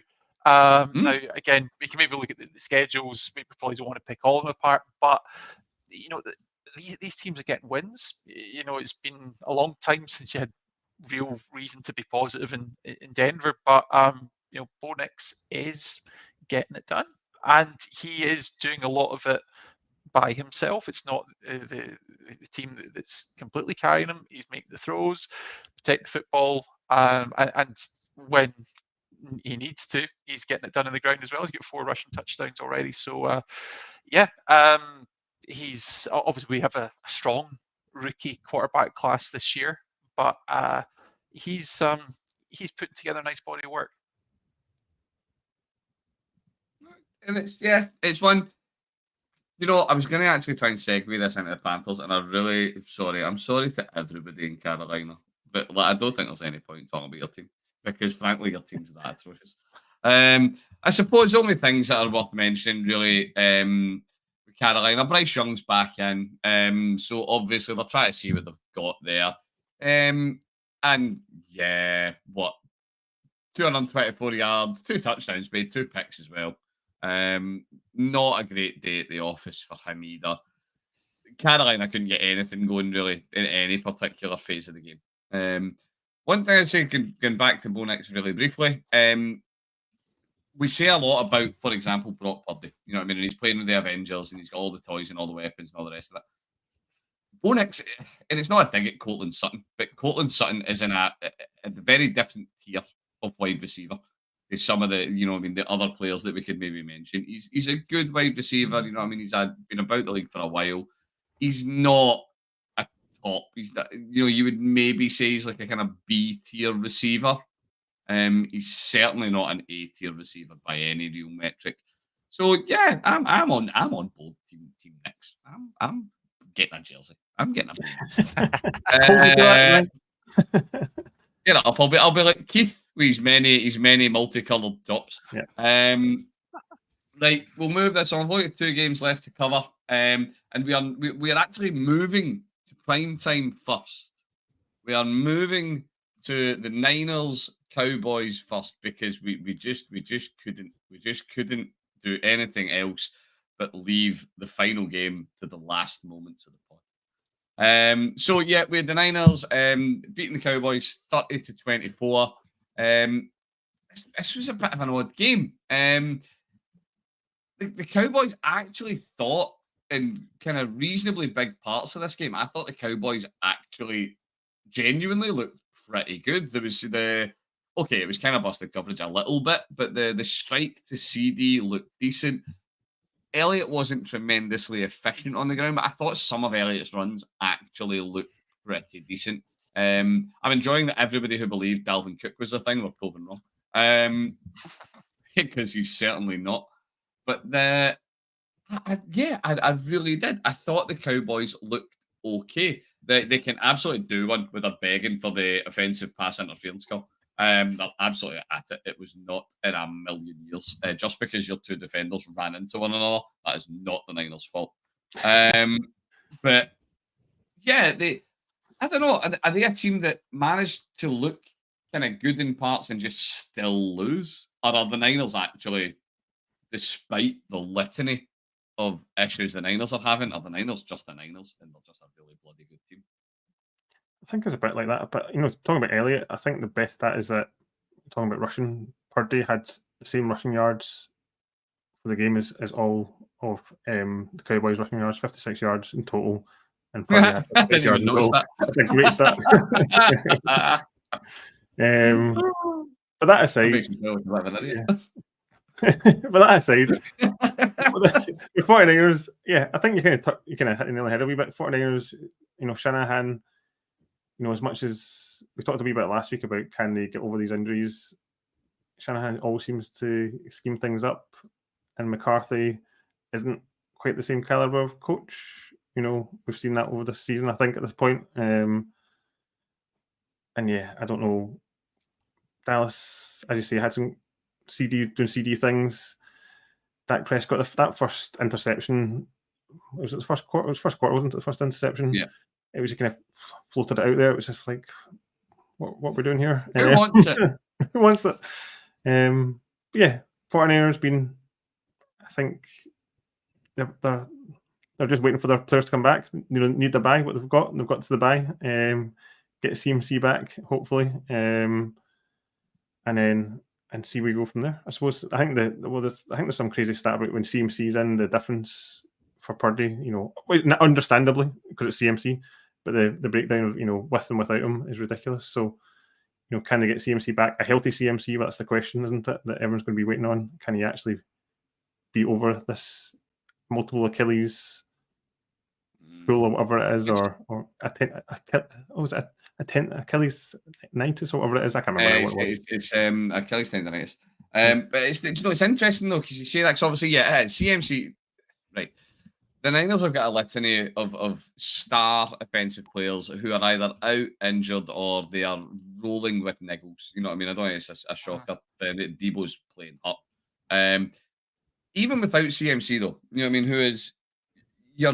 Now, again, we can maybe look at the schedules. We probably don't want to pick all of them apart, but these teams are getting wins. It's been a long time since you had real reason to be positive in Denver, but Bo Nix is getting it done, and he is doing a lot of it by himself. It's not the team that's completely carrying him. He's making the throws, protecting the football, and when he needs to, he's getting it done on the ground as well. He's got 4 rushing touchdowns already. So, he's obviously, we have a strong rookie quarterback class this year, but he's putting together a nice body of work. And it's one. I was going to actually try and segue this into the Panthers, and I'm sorry to everybody in Carolina, but I don't think there's any point talking about your team because, frankly, your team's that atrocious. I suppose the only things that are worth mentioning, really, with Carolina, Bryce Young's back in, so obviously they're trying to see what they've got there, and yeah, 224 yards, 2 touchdowns made, 2 picks as well. Not a great day at the office for him either. Carolina couldn't get anything going really in any particular phase of the game. One thing I'd say, going back to Bo Nix really briefly, we say a lot about, for example, Brock Purdy. You know what I mean? And he's playing with the Avengers and he's got all the toys and all the weapons and all the rest of it. Bo Nix, and it's not a dig at Courtland Sutton, but Courtland Sutton is in a very different tier of wide receiver. Is some of the, the other players that we could maybe mention. He's a good wide receiver, he's been about the league for a while. He's not a top. He's not, you would maybe say he's like a kind of B tier receiver. He's certainly not an A tier receiver by any real metric. So yeah, I'm on board team Nix. I'm getting a jersey. I'm getting a I'll be like Keith with his many multicolored tops. Yeah. Right, we'll move this on. We've got 2 games left to cover, and we are actually moving to prime time first. We are moving to the Niners Cowboys first because we just couldn't do anything else but leave the final game to the last moments of the pod. So yeah, we had the Niners beating the Cowboys 30-24. This was a bit of an odd game. The Cowboys actually thought, in kind of reasonably big parts of this game, I thought the Cowboys actually genuinely looked pretty good. There was it was kind of busted coverage a little bit, but the strike to CD looked decent. Elliott wasn't tremendously efficient on the ground, but I thought some of Elliott's runs actually looked pretty decent. I'm enjoying that everybody who believed Dalvin Cook was a thing were proven wrong. Because he's certainly not. But I really did. I thought the Cowboys looked okay. They can absolutely do one with a begging for the offensive pass interference call. They're absolutely at it. It was not in a million years. Just because your 2 defenders ran into one another, that is not the Niners' fault. But yeah, I don't know. Are they a team that managed to look kind of good in parts and just still lose? Or are the Niners actually, despite the litany of issues the Niners are having, are the Niners just the Niners and they're just a really bloody good team? I think it's a bit like that. But, talking about Elliott, I think the best stat is that, talking about rushing, Purdy had the same rushing yards for the game as all of the Cowboys' rushing yards, 56 yards in total. And Purdy had 56 yards in total. That's a great stat. But that aside, the 49ers, I think you kind of hit the nail on the head a wee bit. 49ers, Shanahan, as much as we talked a wee bit last week about can they get over these injuries, Shanahan always seems to scheme things up, and McCarthy isn't quite the same caliber of coach. We've seen that over the season, I think, at this point. And I don't know. Dallas, as you say, had some doing CD things. Dak Prescott, that first interception, was it the first quarter? It was first quarter, wasn't it? The first interception. Yeah. It was kind of floated it out there. It was just like, what we're doing here. Who wants it? Who wants it? 49ers been, I think, they're just waiting for their players to come back. Need the bye, what they've got. They've got to the bye. Get CMC back, hopefully. And see where we go from there. I suppose I think there's some crazy stat about when CMC's in, the difference for Purdy, understandably because it's CMC, but the breakdown of with and without him is ridiculous. So can they get CMC back? A healthy CMC, that's the question, isn't it? That everyone's going to be waiting on. Can he actually be over this multiple Achilles pull or whatever it is, or Achilles tendinitis or whatever it is? I can't remember what it was. It's Achilles tendinitis. But it's interesting though, because you say that 'cause obviously, CMC, right. The Niners have got a litany of star offensive players who are either out injured or they are rolling with niggles. You know what I mean? I don't think it's a shocker. Debo's playing up. Even without CMC though, you know what I mean? Who is your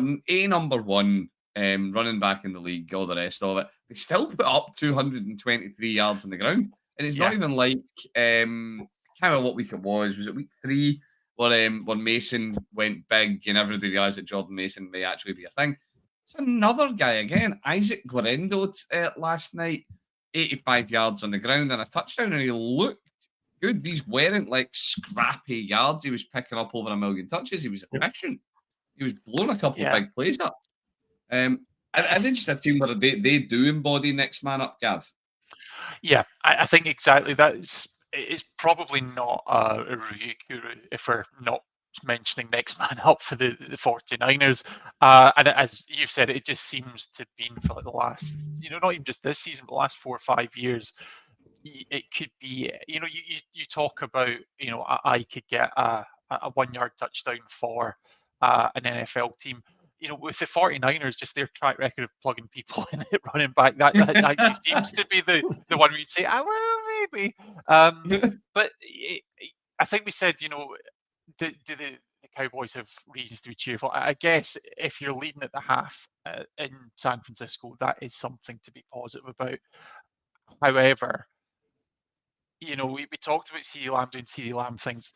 number one running back in the league, all the rest of it. They still put up 223 yards on the ground. And it's not even like can't remember what week it was. Was it week 3 where when Mason went big and everybody realized that Jordan Mason may actually be a thing? It's another guy again, Isaac Guerrero last night, 85 yards on the ground and a touchdown, and he looked good. These weren't like scrappy yards. He was picking up over 1 million touches. He was efficient. He was blowing a couple of big plays up. And then just a team where they do embody next man up, Gav. Yeah, I think exactly that it's probably not a review guru if we're not mentioning next man up for the 49ers. And as you've said, it just seems to have been for like the last, not even just this season, but the last 4 or 5 years. It could be, you talk about, I could get a 1-yard touchdown for an NFL team. With the 49ers, just their track record of plugging people in at running back, that actually seems to be the one where you'd say, well, maybe. But I think we said, do the Cowboys have reasons to be cheerful? I guess if you're leading at the half in San Francisco, that is something to be positive about. However, we talked about CeeDee Lamb doing CeeDee Lamb things.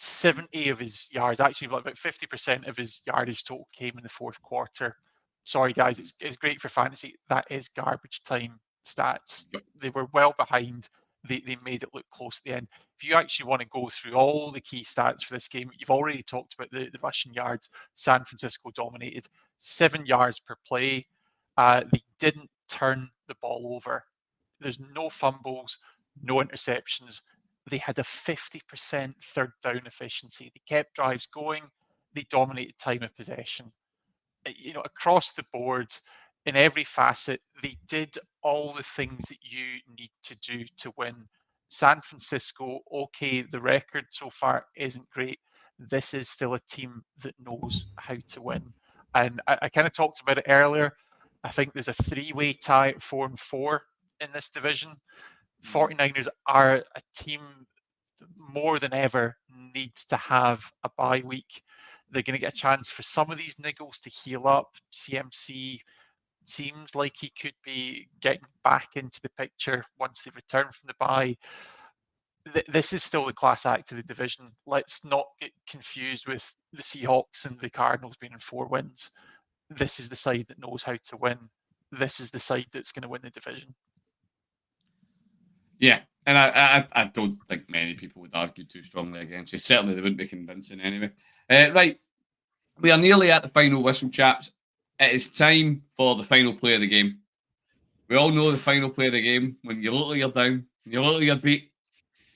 70 of his yards, actually about 50% of his yardage total came in the fourth quarter. Sorry, guys, it's great for fantasy. That is garbage time stats. They were well behind. They made it look close at the end. If you actually want to go through all the key stats for this game, you've already talked about the rushing yards. San Francisco dominated. 7 yards per play. They didn't turn the ball over. There's no fumbles, no interceptions. They had a 50% third down efficiency. They kept drives going. They dominated time of possession. Across the board, in every facet, they did all the things that you need to do to win. San Francisco, okay, the record so far isn't great. This is still a team that knows how to win. And I kind of talked about it earlier. I think there's a 3-way tie at 4-4 in this division. 49ers are a team that more than ever needs to have a bye week. They're going to get a chance for some of these niggles to heal up. CMC seems like he could be getting back into the picture once they return from the bye. This is still the class act of the division. Let's not get confused with the Seahawks and the Cardinals being in 4 wins. This is the side that knows how to win. This is the side that's going to win the division. Yeah, and I don't think many people would argue too strongly against you. Certainly, they wouldn't be convincing anyway. Right, we are nearly at the final whistle, chaps. It is time for the final play of the game. We all know the final play of the game when you look like you're down, when you look like you're beat,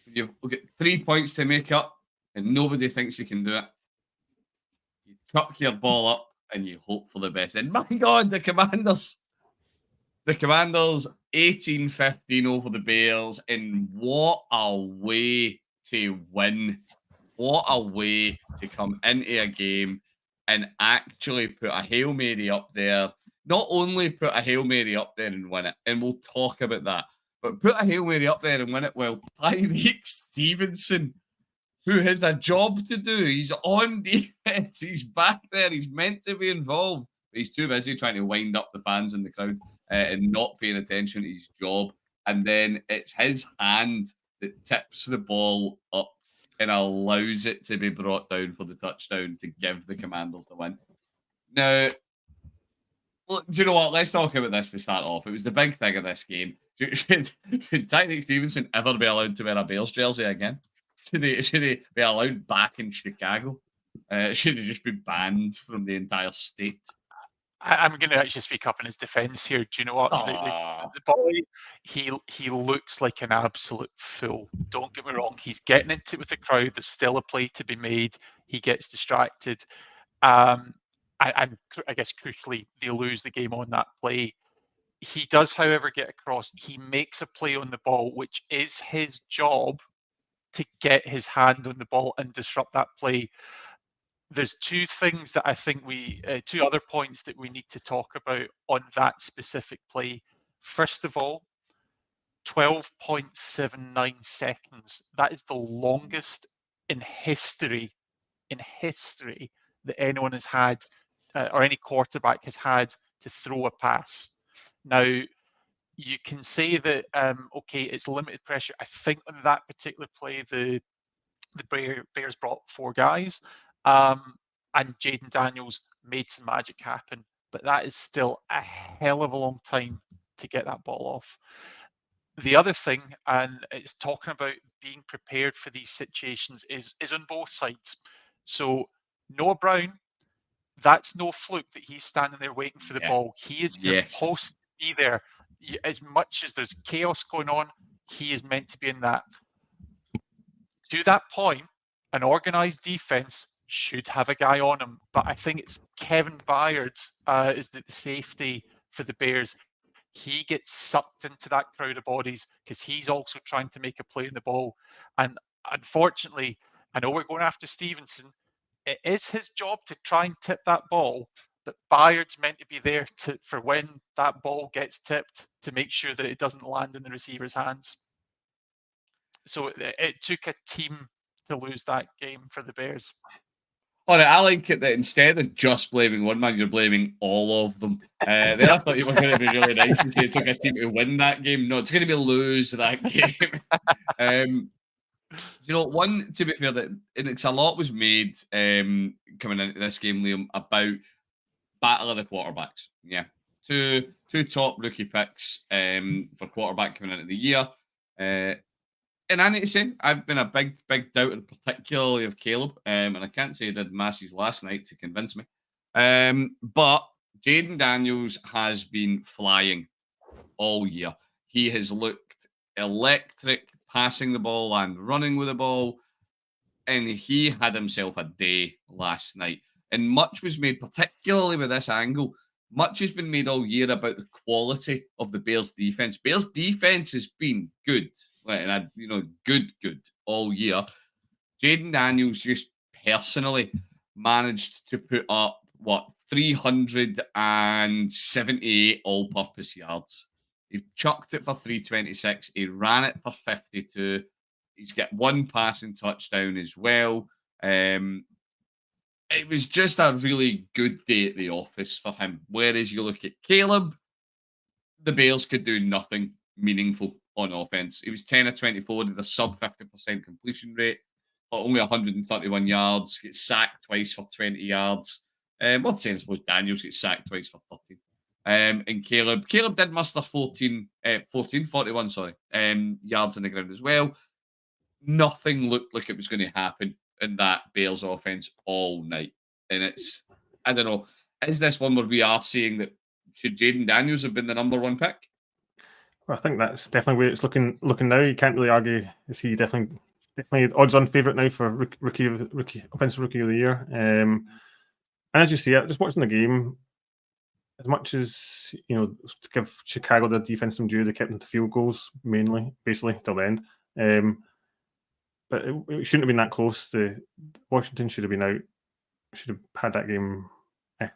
you've got 3 points to make up, and nobody thinks you can do it. You chuck your ball up and you hope for the best. And my God, the Commanders 18-15 over the Bears, and what a way to win. What a way to come into a game and actually put a Hail Mary up there. Not only put a Hail Mary up there and win it, and we'll talk about that, but put a Hail Mary up there and win it while Tyreek Stevenson, who has a job to do, he's on defense, he's back there, he's meant to be involved, but he's too busy trying to wind up the fans in the crowd and not paying attention to his job. And then it's his hand that tips the ball up and allows it to be brought down for the touchdown to give the Commanders the win. Now, do you know what? Let's talk about this to start off. It was the big thing of this game. Should Tyreek Stevenson ever be allowed to wear a Bears jersey again? Should he be allowed back in Chicago? Should he just be banned from the entire state? I'm going to actually speak up in his defence here. Do you know what? The boy, he looks like an absolute fool. Don't get me wrong. He's getting into it with the crowd. There's still a play to be made. He gets distracted. And I guess crucially, they lose the game on that play. He does, however, get across. He makes a play on the ball, which is his job. to get his hand on the ball and disrupt that play. There's two things that I think two other points that we need to talk about on that specific play. First of all, 12.79 seconds. That is the longest in history that anyone has had, or any quarterback has had, to throw a pass. Now, you can say that, okay, it's limited pressure. I think on that particular play, the Bears brought 4 guys, and Jaden Daniels made some magic happen. But that is still a hell of a long time to get that ball off. The other thing, and it's talking about being prepared for these situations, is on both sides. So Noah Brown, that's no fluke that he's standing there waiting for the ball. He is supposed to be there. As much as there's chaos going on, he is meant to be in that. To that point, an organised defence should have a guy on him, but I think it's Kevin Byard is the safety for the Bears. He gets sucked into that crowd of bodies because he's also trying to make a play in the ball. And unfortunately, I know we're going after Stevenson. It is his job to try and tip that ball, but Byard's meant to be there for when that ball gets tipped to make sure that it doesn't land in the receiver's hands. So it took a team to lose that game for the Bears. All right, I like it that instead of just blaming one man, you're blaming all of them. Then I thought you were going to be really nice and say it took a team to win that game. No, it's going to be lose that game. You know, one, to be fair, that it's a lot was made coming into this game, Liam, about battle of the quarterbacks. Yeah, two top rookie picks for quarterback coming into the year. And I need to say, I've been a big doubter, particularly of Caleb, and I can't say I did masses last night to convince me. But Jaden Daniels has been flying all year. He has looked electric, passing the ball and running with the ball, and he had himself a day last night. And much was made, particularly with this angle, much has been made all year about the quality of the Bears' defense. Bears' defense has been good, and good all year. Jaden Daniels just personally managed to put up 378 all-purpose yards. He chucked it for 326. He ran it for 52. He's got 1 passing touchdown as well. It was just a really good day at the office for him. Whereas you look at Caleb, the Bears could do nothing meaningful on offense. He was 10 of 24, did a sub 50% completion rate, only 131 yards, gets sacked twice for 20 yards. I suppose Daniels gets sacked twice for 13. And Caleb did muster 41 yards on the ground as well. Nothing looked like it was going to happen in that Bears offense all night. And I don't know, is this one where we are saying that should Jaden Daniels have been the number 1 pick? Well, I think that's definitely where it's looking now. You can't really argue. Is he definitely odds-on favourite now for rookie offensive rookie of the year? And as you see it, just watching the game, as much as to give Chicago the defense some due, they kept them to field goals mainly, basically till the end. But it shouldn't have been that close. Washington should have been out. Should have had that game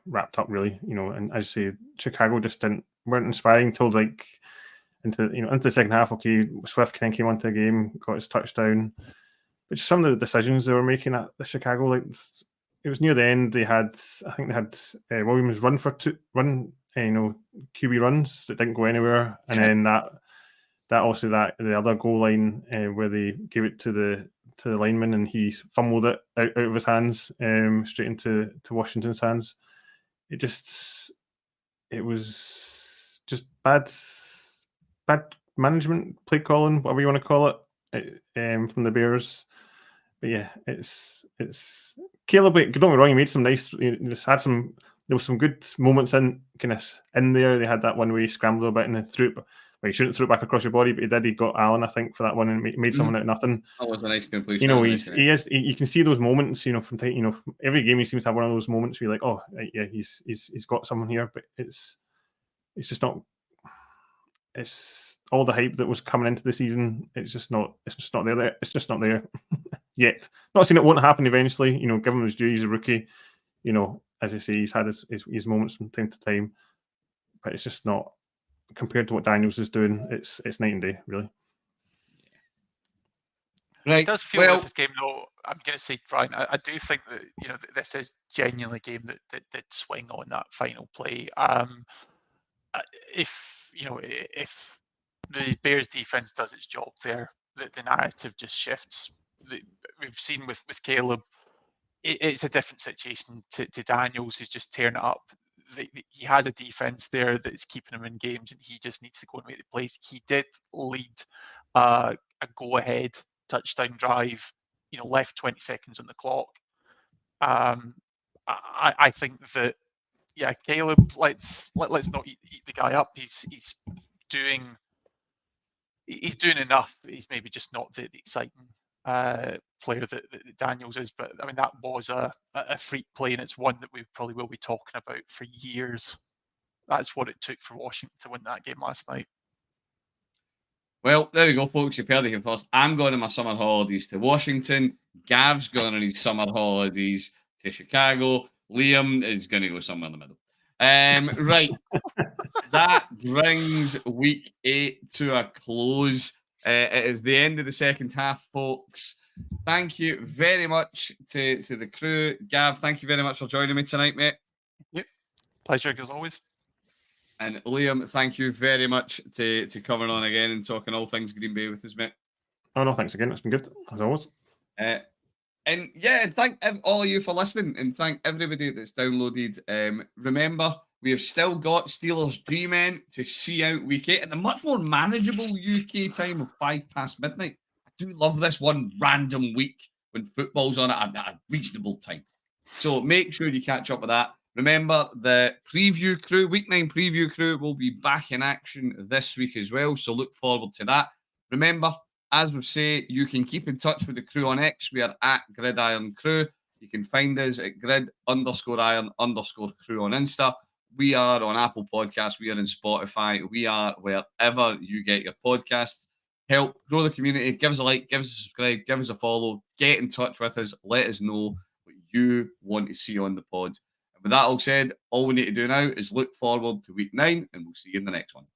wrapped up really. And as you say, Chicago just weren't inspiring till into the second half. Okay, Swift kind of came onto the game, got his touchdown. But some of the decisions they were making at the Chicago, it was near the end. I think they had Williams run QB runs that didn't go anywhere, and then that also the other goal line where they gave it to the lineman and he fumbled it out of his hands straight into Washington's hands. It was just bad management, play calling, whatever you want to call it, from the Bears. But yeah, it's Caleb. Don't get me wrong, he made some nice. There was some good moments in there. They had that one where he scrambled a bit and then threw it. Well, he shouldn't throw it back across your body, but he did. He got Allen, I think, for that one and made something out of nothing. That was a nice completion. You can see those moments. From time, every game he seems to have one of those moments where you're like, oh yeah, he's got someone here, but it's just not. It's all the hype that was coming into the season, it's just not there. It's just not there yet. Not saying it won't happen eventually. You know, give him his due. He's a rookie. You know, as I say, he's had his moments from time to time, but it's just not compared to what Daniels is doing. It's night and day, really. Right. It does feel with this game, though. I'm going to say, Brian, I do think that this is genuinely a game that did swing on that final play. If the Bears defense does its job there, the narrative just shifts. We've seen with Caleb, it's a different situation to Daniels, who's just tearing it up. He has a defense there that's keeping him in games, and he just needs to go and make the plays. He did lead a go-ahead touchdown drive, left 20 seconds on the clock. I think that, Caleb, let's not eat the guy up. He's doing enough. He's maybe just not the exciting player that Daniels is. But I mean, that was a freak play, and it's one that we probably will be talking about for years. That's what it took for Washington to win that game last night. Well, there we go, folks. You've heard it here first. I'm going on my summer holidays to Washington. Gav's going on his summer holidays to Chicago. Liam is going to go somewhere in the middle. Right. That brings week 8 to a close. It is the end of the second half, folks. Thank you very much to the crew. Gav, thank you very much for joining me tonight, mate. Yep. Pleasure as always. And Liam, thank you very much to coming on again and talking all things Green Bay with us, mate. Oh, no, thanks again. It's been good, as always. And thank all of you for listening, and thank everybody that's downloaded. Remember, we have still got Steelers G-Men to see out week 8 at the much more manageable UK time of 5 past midnight. I do love this one random week when football's on at a reasonable time. So make sure you catch up with that. Remember, the preview crew, week 9 preview crew, will be back in action this week as well. So look forward to that. Remember, as we say, you can keep in touch with the crew on X. We are at Gridiron Crew. You can find us at grid_iron_crew on Insta. We are on Apple Podcasts. We are in Spotify. We are wherever you get your podcasts. Help grow the community. Give us a like, give us a subscribe, give us a follow. Get in touch with us. Let us know what you want to see on the pod. And with that all said, all we need to do now is look forward to week 9, and we'll see you in the next one.